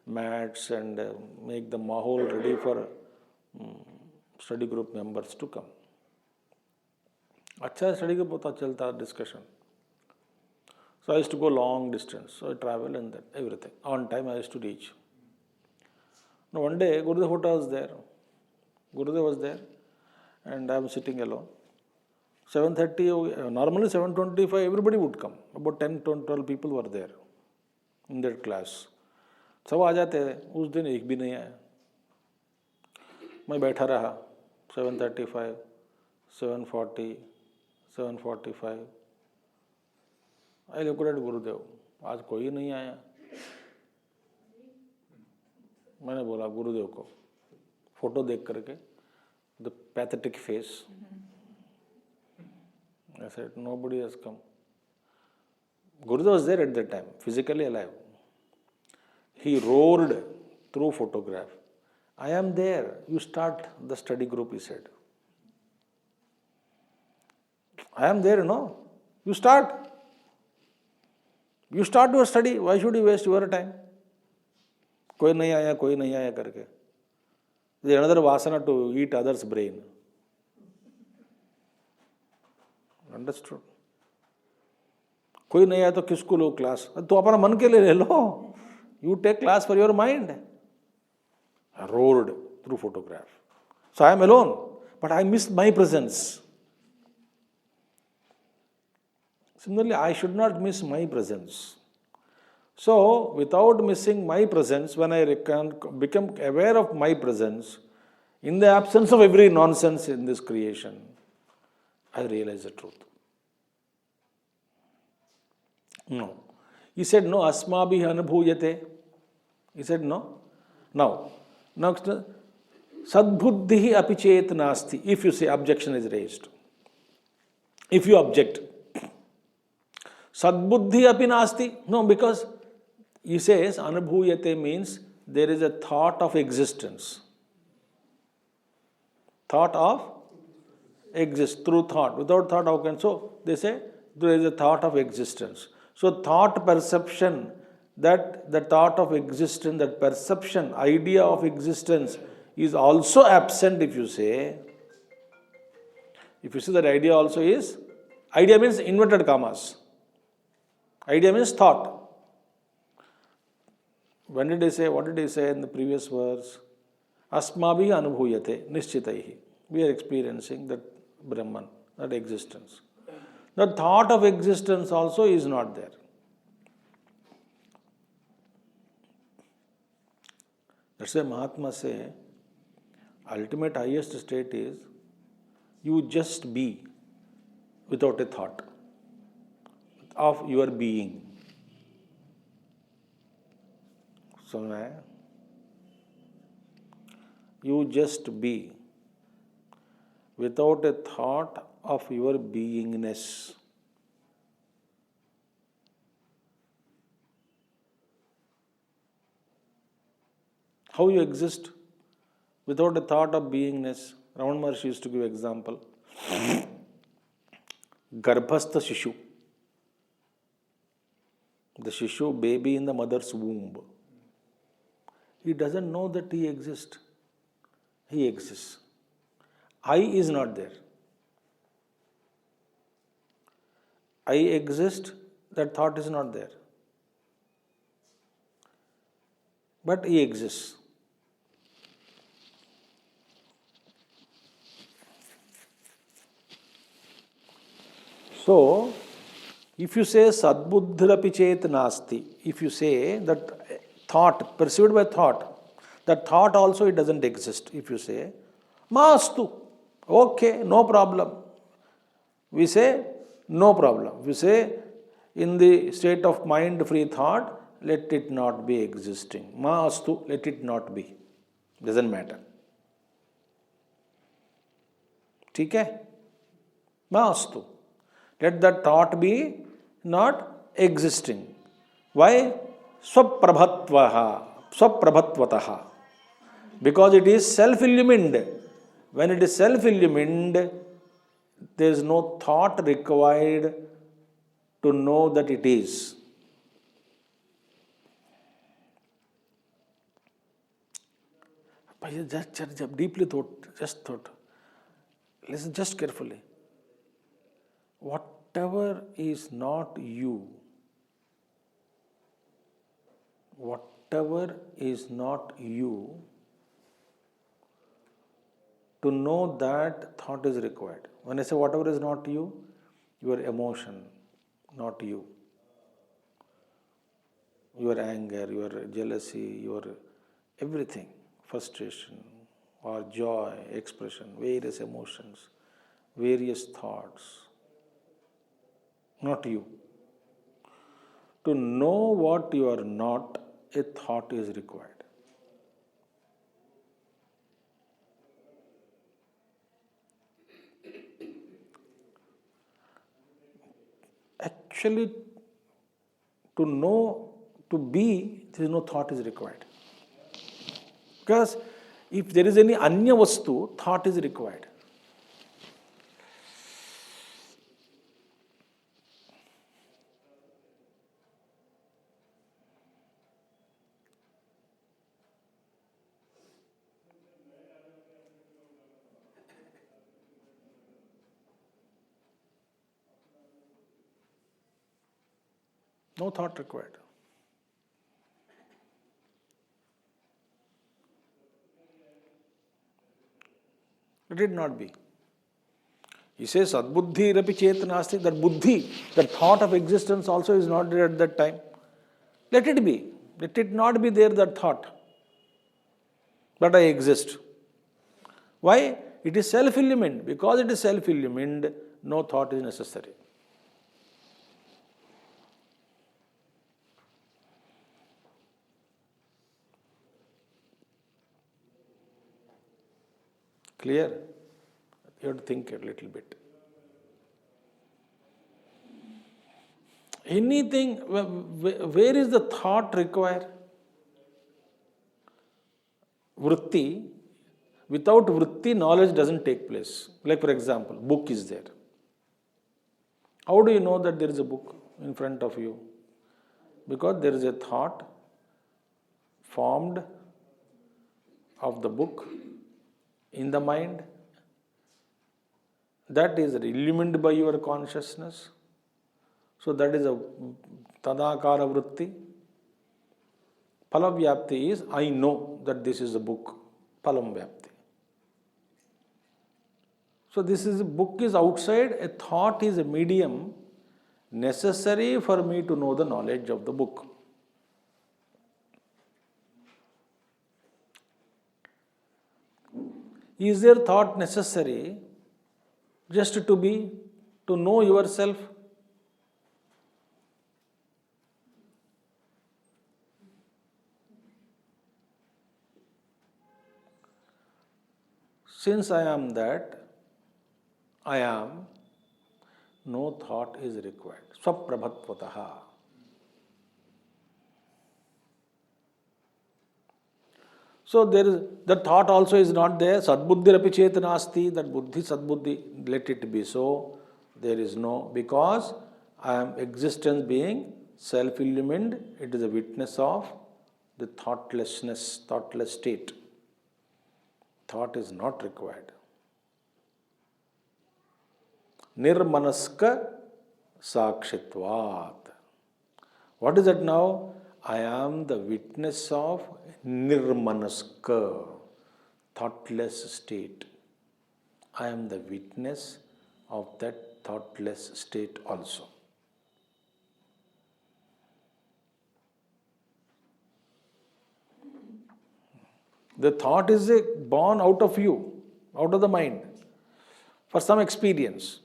mats and make the माहौल ready for study group members to come. अच्छा स्टडी ग्रुप होता चलता discussion. So I used to go long distance. So I travel and that everything. On time I used to reach. Now one day Gurudev was there. Gurudev was there and I am sitting alone. 7:30, normally 7:25 everybody would come. About 10 to 12 people were there in that class. सब आ जाते थे. उस दिन एक भी नहीं आया. मैं बैठा रहा. 7:35, 7:40, 7:45. I looked at गुरुदेव, आज कोई नहीं आया. मैंने बोला गुरुदेव को, फोटो देख करके, the pathetic face. I said, nobody has come. Gurudev was there at that time, physically alive. He roared through photograph. I am there. You start the study group, he said. I am there, no? You start. You start your study. Why should you waste your time? कोई नहीं आया करके. There is another vasana to eat others' brain. Understood? कोई नहीं आया तो किसको लो class? तो अपना मन के लिए ले लो. You take class for your mind. I roared through photograph. So I am alone, but I missed my presence. Similarly, I should not miss my presence. So, without missing my presence, when I become aware of my presence, in the absence of every nonsense in this creation, I realize the truth. No. He said, no, asmabhi anubhuyate. He said, no. Now, sadbuddhi api chet nasti. If you say objection is raised. If you object, sadbuddhi api nasti. No, because he says anubhuyate means there is a thought of existence. Thought of exist through thought. Without thought, how can? So they say there is a thought of existence. So thought perception, that the thought of existence, that perception, idea of existence is also absent if you say. If you say that idea also is, idea means inverted commas. Idea means thought. When did he say, what did he say in the previous verse? Asmabhi anubhuyate nischitaihi. We are experiencing that Brahman that existence. The thought of existence also is not there. That's why Mahatmas say, ultimate highest state is you just be without a thought of your being. So, you just be without a thought of your beingness. How you exist without a thought of beingness? Ramana Maharshi used to give example. Garbhastha Shishu. The Shishu, baby in the mother's womb. He doesn't know that he exists. He exists. I is not there. I exist, that thought is not there. But he exists. So, if you say sadbuddhirapi chet nasti, if you say that thought, perceived by thought, that thought also it doesn't exist. If you say, mastu, okay, no problem. We say, no problem. We say, in the state of mind-free thought, let it not be existing. Mastu, let it not be. Doesn't matter. ठीक है? Mastu. Let that thought be not existing. Why? Swaprabhatvataha. Because it is self-illumined. When it is self-illumined, there is no thought required to know that it is. Just deeply thought. Listen just carefully. Whatever is not you, to know that thought is required. When I say whatever is not you, your emotion, not you. Your anger, your jealousy, your everything, frustration or joy, expression, various emotions, various thoughts, not you. To know what you are not, a thought is required. Actually, to know, to be, there is no thought is required. Because if there is any anya vastu, thought is required. No thought required. Let it not be. He says, Sadbuddhi rapi chet nasti, that buddhi, that thought of existence also is not there at that time. Let it be. Let it not be there, that thought. That I exist. Why? It is self-illumined. Because it is self-illumined, no thought is necessary. Clear? You have to think a little bit. Anything, where is the thought required? Vritti. Without vritti, knowledge doesn't take place. Like for example, book is there. How do you know that there is a book in front of you? Because there is a thought formed of the book in the mind, that is illumined by your consciousness. So that is a tadakara vritti. Phalavyapti is, I know that this is a book. Phalam vyapti. So this is book is outside, a thought is a medium necessary for me to know the knowledge of the book. Is there thought necessary just to know yourself? Since I am that, I am, no thought is required. Swaprabhatvataha. So the thought also is not there. Sadbuddhirapi chetanasti, that buddhi, sadbuddhi, let it be so. There is no, because I am existence being self-illumined, it is a witness of the thoughtless state. Thought is not required. Nirmanaska sakshitvat. What is that now? I am the witness of nirmanaska, thoughtless state. I am the witness of that thoughtless state also. The thought is born out of you, out of the mind, for some experience.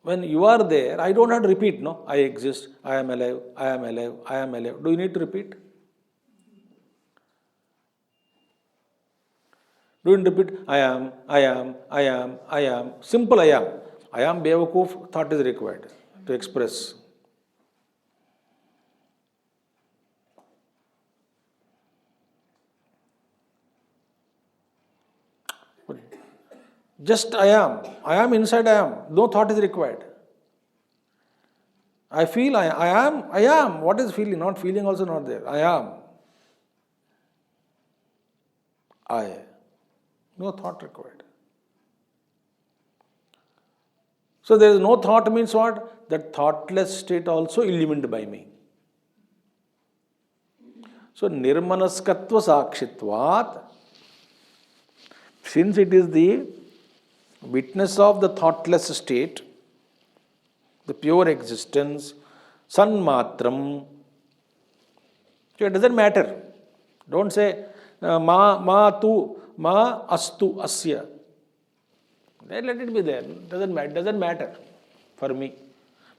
When you are there, I don't have to repeat, no? I exist, I am alive, I am alive, I am alive. Do you need to repeat? Do you need to repeat? I am, I am, I am, I am. Simple I am. I am Bevakoof, thought is required to express. Just I am inside I am, no thought is required. I feel I am, what is feeling? Not feeling also not there, I am. No thought required. So there is no thought means what? That thoughtless state also illumined by me. So nirmanaskatva sakshitvat, since it is the witness of the thoughtless state, the pure existence, sanmatram. So it doesn't matter. Don't say ma astu asya. Let it be there. Doesn't matter for me.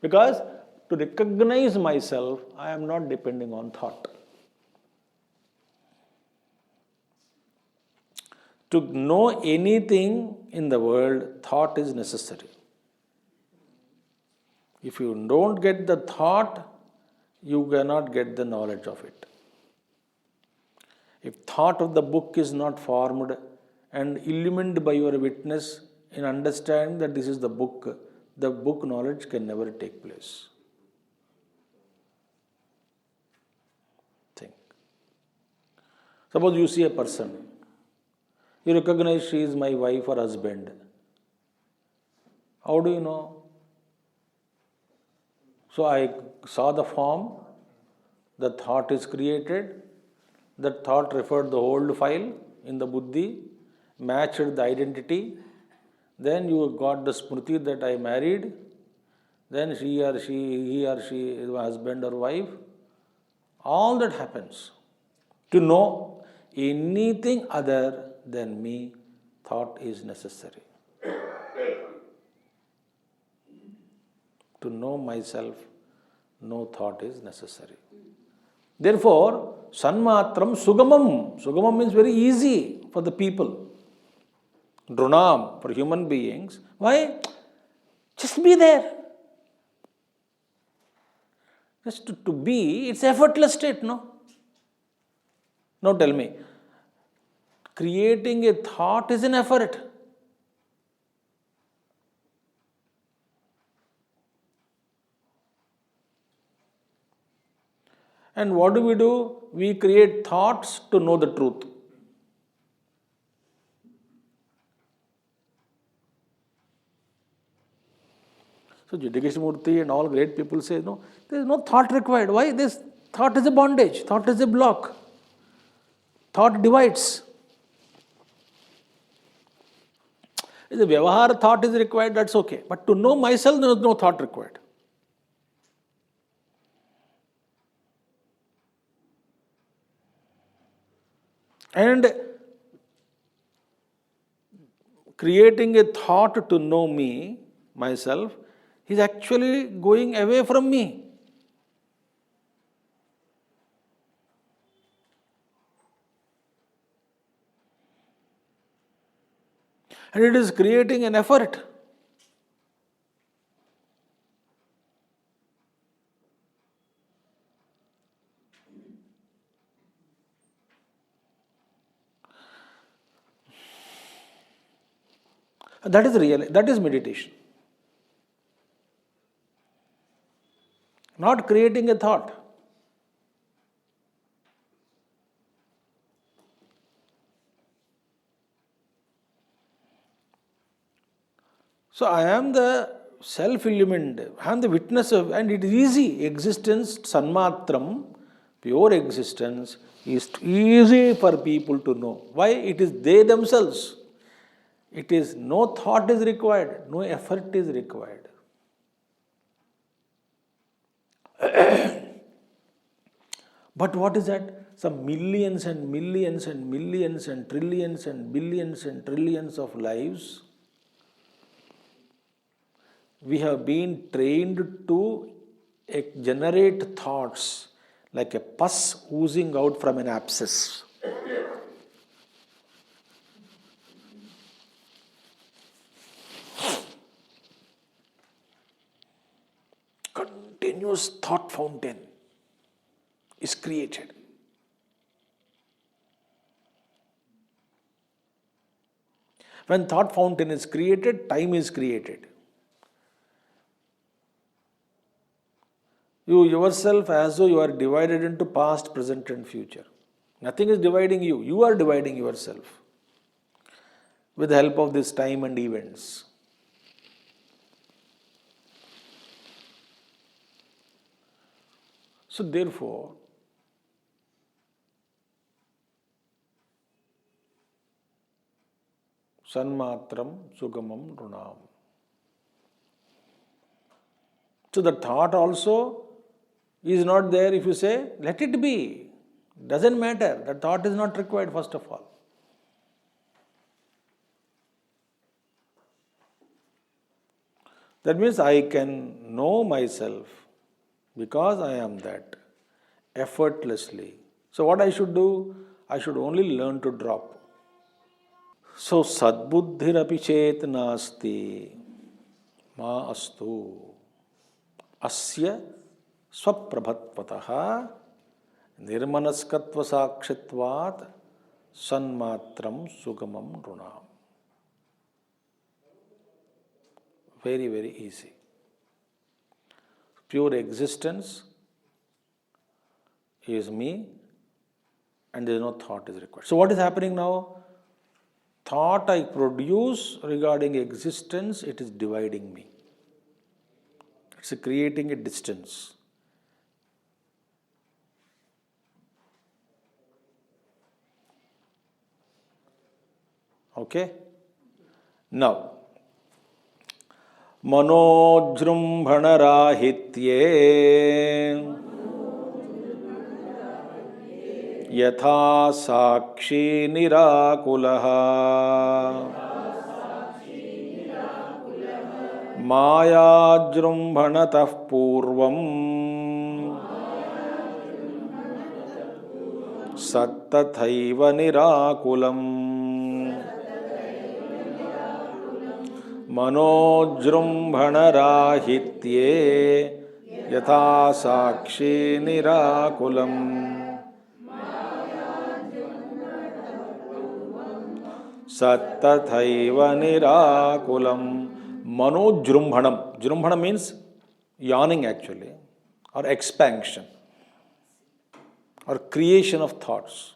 Because to recognize myself, I am not depending on thought. To know anything in the world, thought is necessary. If you don't get the thought, you cannot get the knowledge of it. If thought of the book is not formed and illumined by your witness in understanding that this is the book knowledge can never take place. Think. Suppose you see a person. You recognize she is my wife or husband. How do you know? So I saw the form, the thought is created, that thought referred the old file in the buddhi, matched the identity, then you got the smriti that I married, then he or she is my husband or wife. All that happens. To know anything other than me, thought is necessary. To know myself, no thought is necessary. Therefore, sanmatram sugamam. Sugamam means very easy for the people. Drunam, for human beings. Why? Just be there. Just to be, it's effortless state, no? Now tell me, creating a thought is an effort. And what do? We create thoughts to know the truth. So Jidakeshamurti and all great people say, no, there is no thought required. Why? This thought is a bondage, thought is a block. Thought divides. If the Vyavahara thought is required, that's okay. But to know myself, there is no thought required. And creating a thought to know me, myself, is actually going away from me. And it is creating an effort. That is meditation. Not creating a thought. So I am the self-illumined, I am the witness of, and it is easy. Existence, sanmatram, pure existence, is easy for people to know. Why? It is they themselves. It is no thought is required, no effort is required. But what is that? Some millions and millions and millions and trillions and billions and trillions of lives, we have been trained to generate thoughts like a pus oozing out from an abscess. Continuous thought fountain is created. When thought fountain is created, time is created. You yourself, as though you are divided into past, present and future. Nothing is dividing you. You are dividing yourself with the help of this time and events. So therefore, sanmatram sugamam runam. So the thought also is not there if you say, let it be. Doesn't matter. The thought is not required first of all. That means I can know myself because I am that effortlessly. So what I should do? I should only learn to drop. So sadbuddhirapi chet nasti ma astu asya swaprabhatvatah nirmanaskatva sakshitvat sanmatram sugamam runam. Very, very easy. Pure existence is me and there is no thought is required. So what is happening now? Thought I produce regarding existence, it is dividing me. It's creating a distance. Okay? Now, मनोजृम्भणराहित्ये यथा साक्षी निराकुलः मायाजृम्भणतः पूर्वम् सत्तथैव निराकुलम् मनोजृम्भणराहित्ये यथा साक्षी निराकुलम् सत्तथैव निराकुलम्. Manojrumbhanam. Jrumbhanam means yawning actually, or expansion, or creation of thoughts,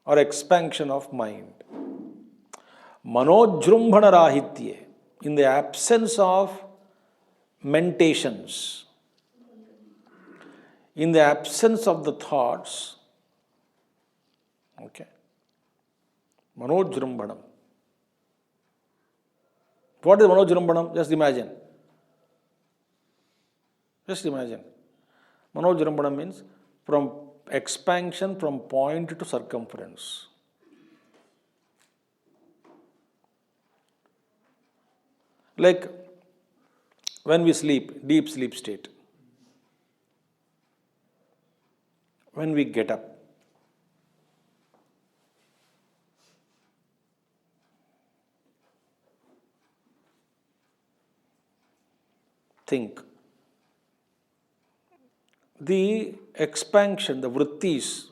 or expansion of mind. Manojrumbhana rahitye, in the absence of mentations, in the absence of the thoughts, okay, manojrumbhanam. What is Manojrumbanam? Just imagine. Just imagine. Manojrumbanam means from expansion from point to circumference. Like when we sleep, deep sleep state. When we get up, think. The expansion, the vrittis,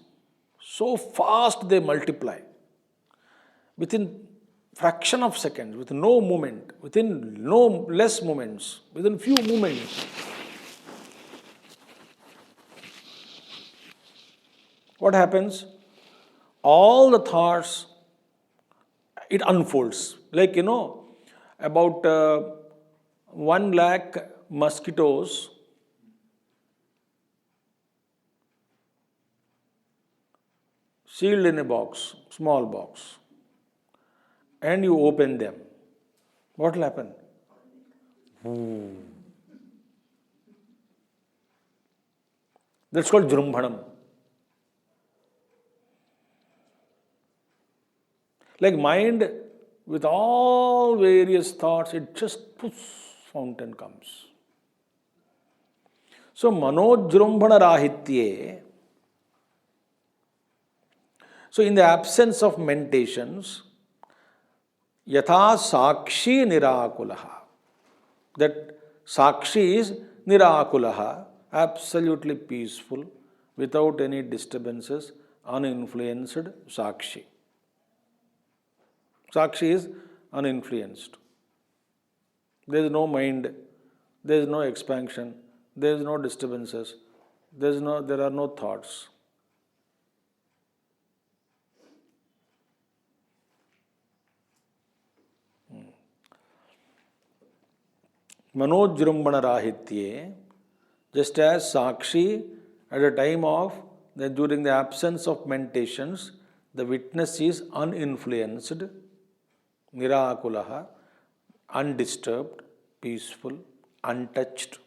so fast they multiply. Within fraction of seconds, with no movement, within no less moments, within few moments. What happens? All the thoughts, it unfolds. Like, about 1 lakh mosquitoes sealed in a box, small box, and you open them. What will happen? That's called Jrumbhanam. Like mind with all various thoughts, it just fountain comes. So Manojrumbhana Rahitye. So in the absence of meditations, Yatha Sakshi Nirakulaha. That Sakshi is Nirakulaha, absolutely peaceful, without any disturbances, uninfluenced Sakshi. Sakshi is uninfluenced. There is no mind, there is no expansion, there is no disturbances, there are no thoughts. Manojrumbana Rahitye, just as Sakshi at a time of, during the absence of meditations, the witness is uninfluenced, Nirakulaha, undisturbed, peaceful, untouched.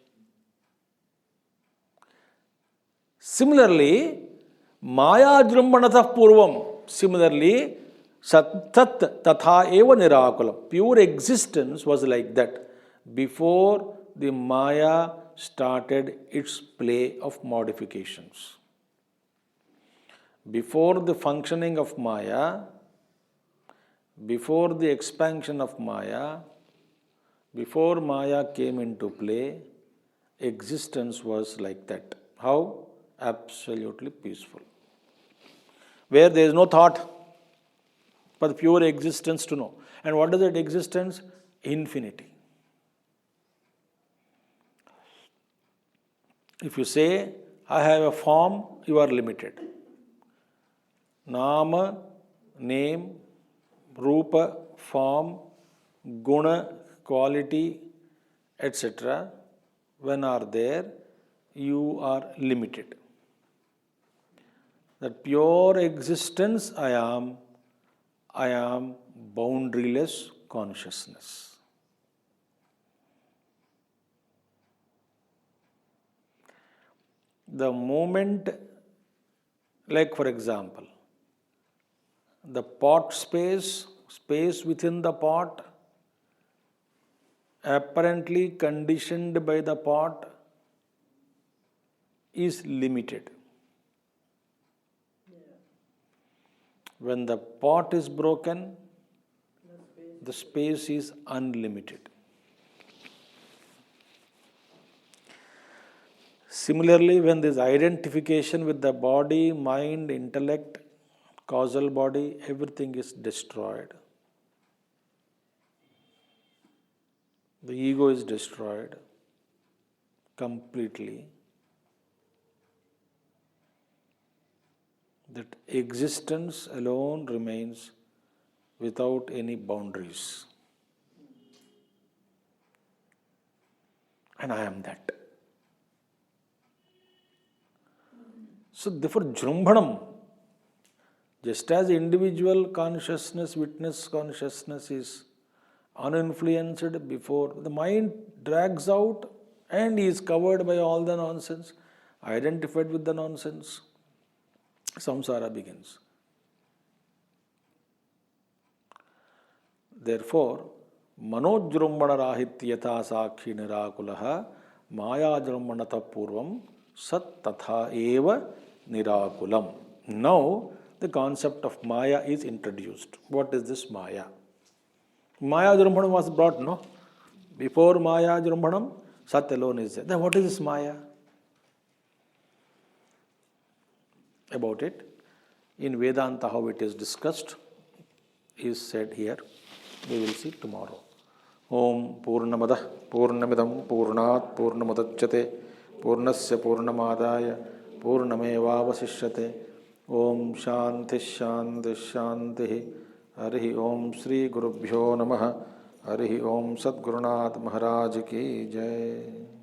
Similarly, Maya Jrumbanatah Purvam, similarly, Sat Tatha Eva Nirakulam, pure existence was like that before the Maya started its play of modifications. Before the functioning of Maya, before the expansion of Maya, before Maya came into play, existence was like that. How? Absolutely peaceful. Where there is no thought, but pure existence to know. And what is that existence? Infinity. If you say, I have a form, you are limited. Nama, name, Rupa, form, Guna, quality, etc. When are there, you are limited. That pure existence I am boundaryless consciousness. The moment, like for example, the pot space within the pot, apparently conditioned by the pot, is limited. When the pot is broken, the space is unlimited. Similarly, when there is identification with the body, mind, intellect, causal body, everything is destroyed. The ego is destroyed completely. That existence alone remains without any boundaries. And I am that. So therefore, Jrumbhanam, just as individual consciousness, witness consciousness is uninfluenced before. The mind drags out and is covered by all the nonsense, identified with the nonsense. Samsara begins. Therefore, manojrumbana rahityata sakhi nirakulaha mayajrumbanata purvam sat tatha eva nirakulam. Now, the concept of Maya is introduced. What is this Maya? Maya Jrumbhanam was brought, no? Before Maya Jrumbhanam, Sat alone is there. Then what is this Maya? About it, in Vedanta, how it is discussed, is said here. We will see tomorrow. Om Purnamadah Purnamidam Purnat Purnamudachyate Purnasya Purnamadaya Purnamevavasishyate. Om Shanti Shanti Shanti. Harihi Om Sri Gurubhyo Namaha. Harihi Om Sadgurunath Maharaj Ki Jai.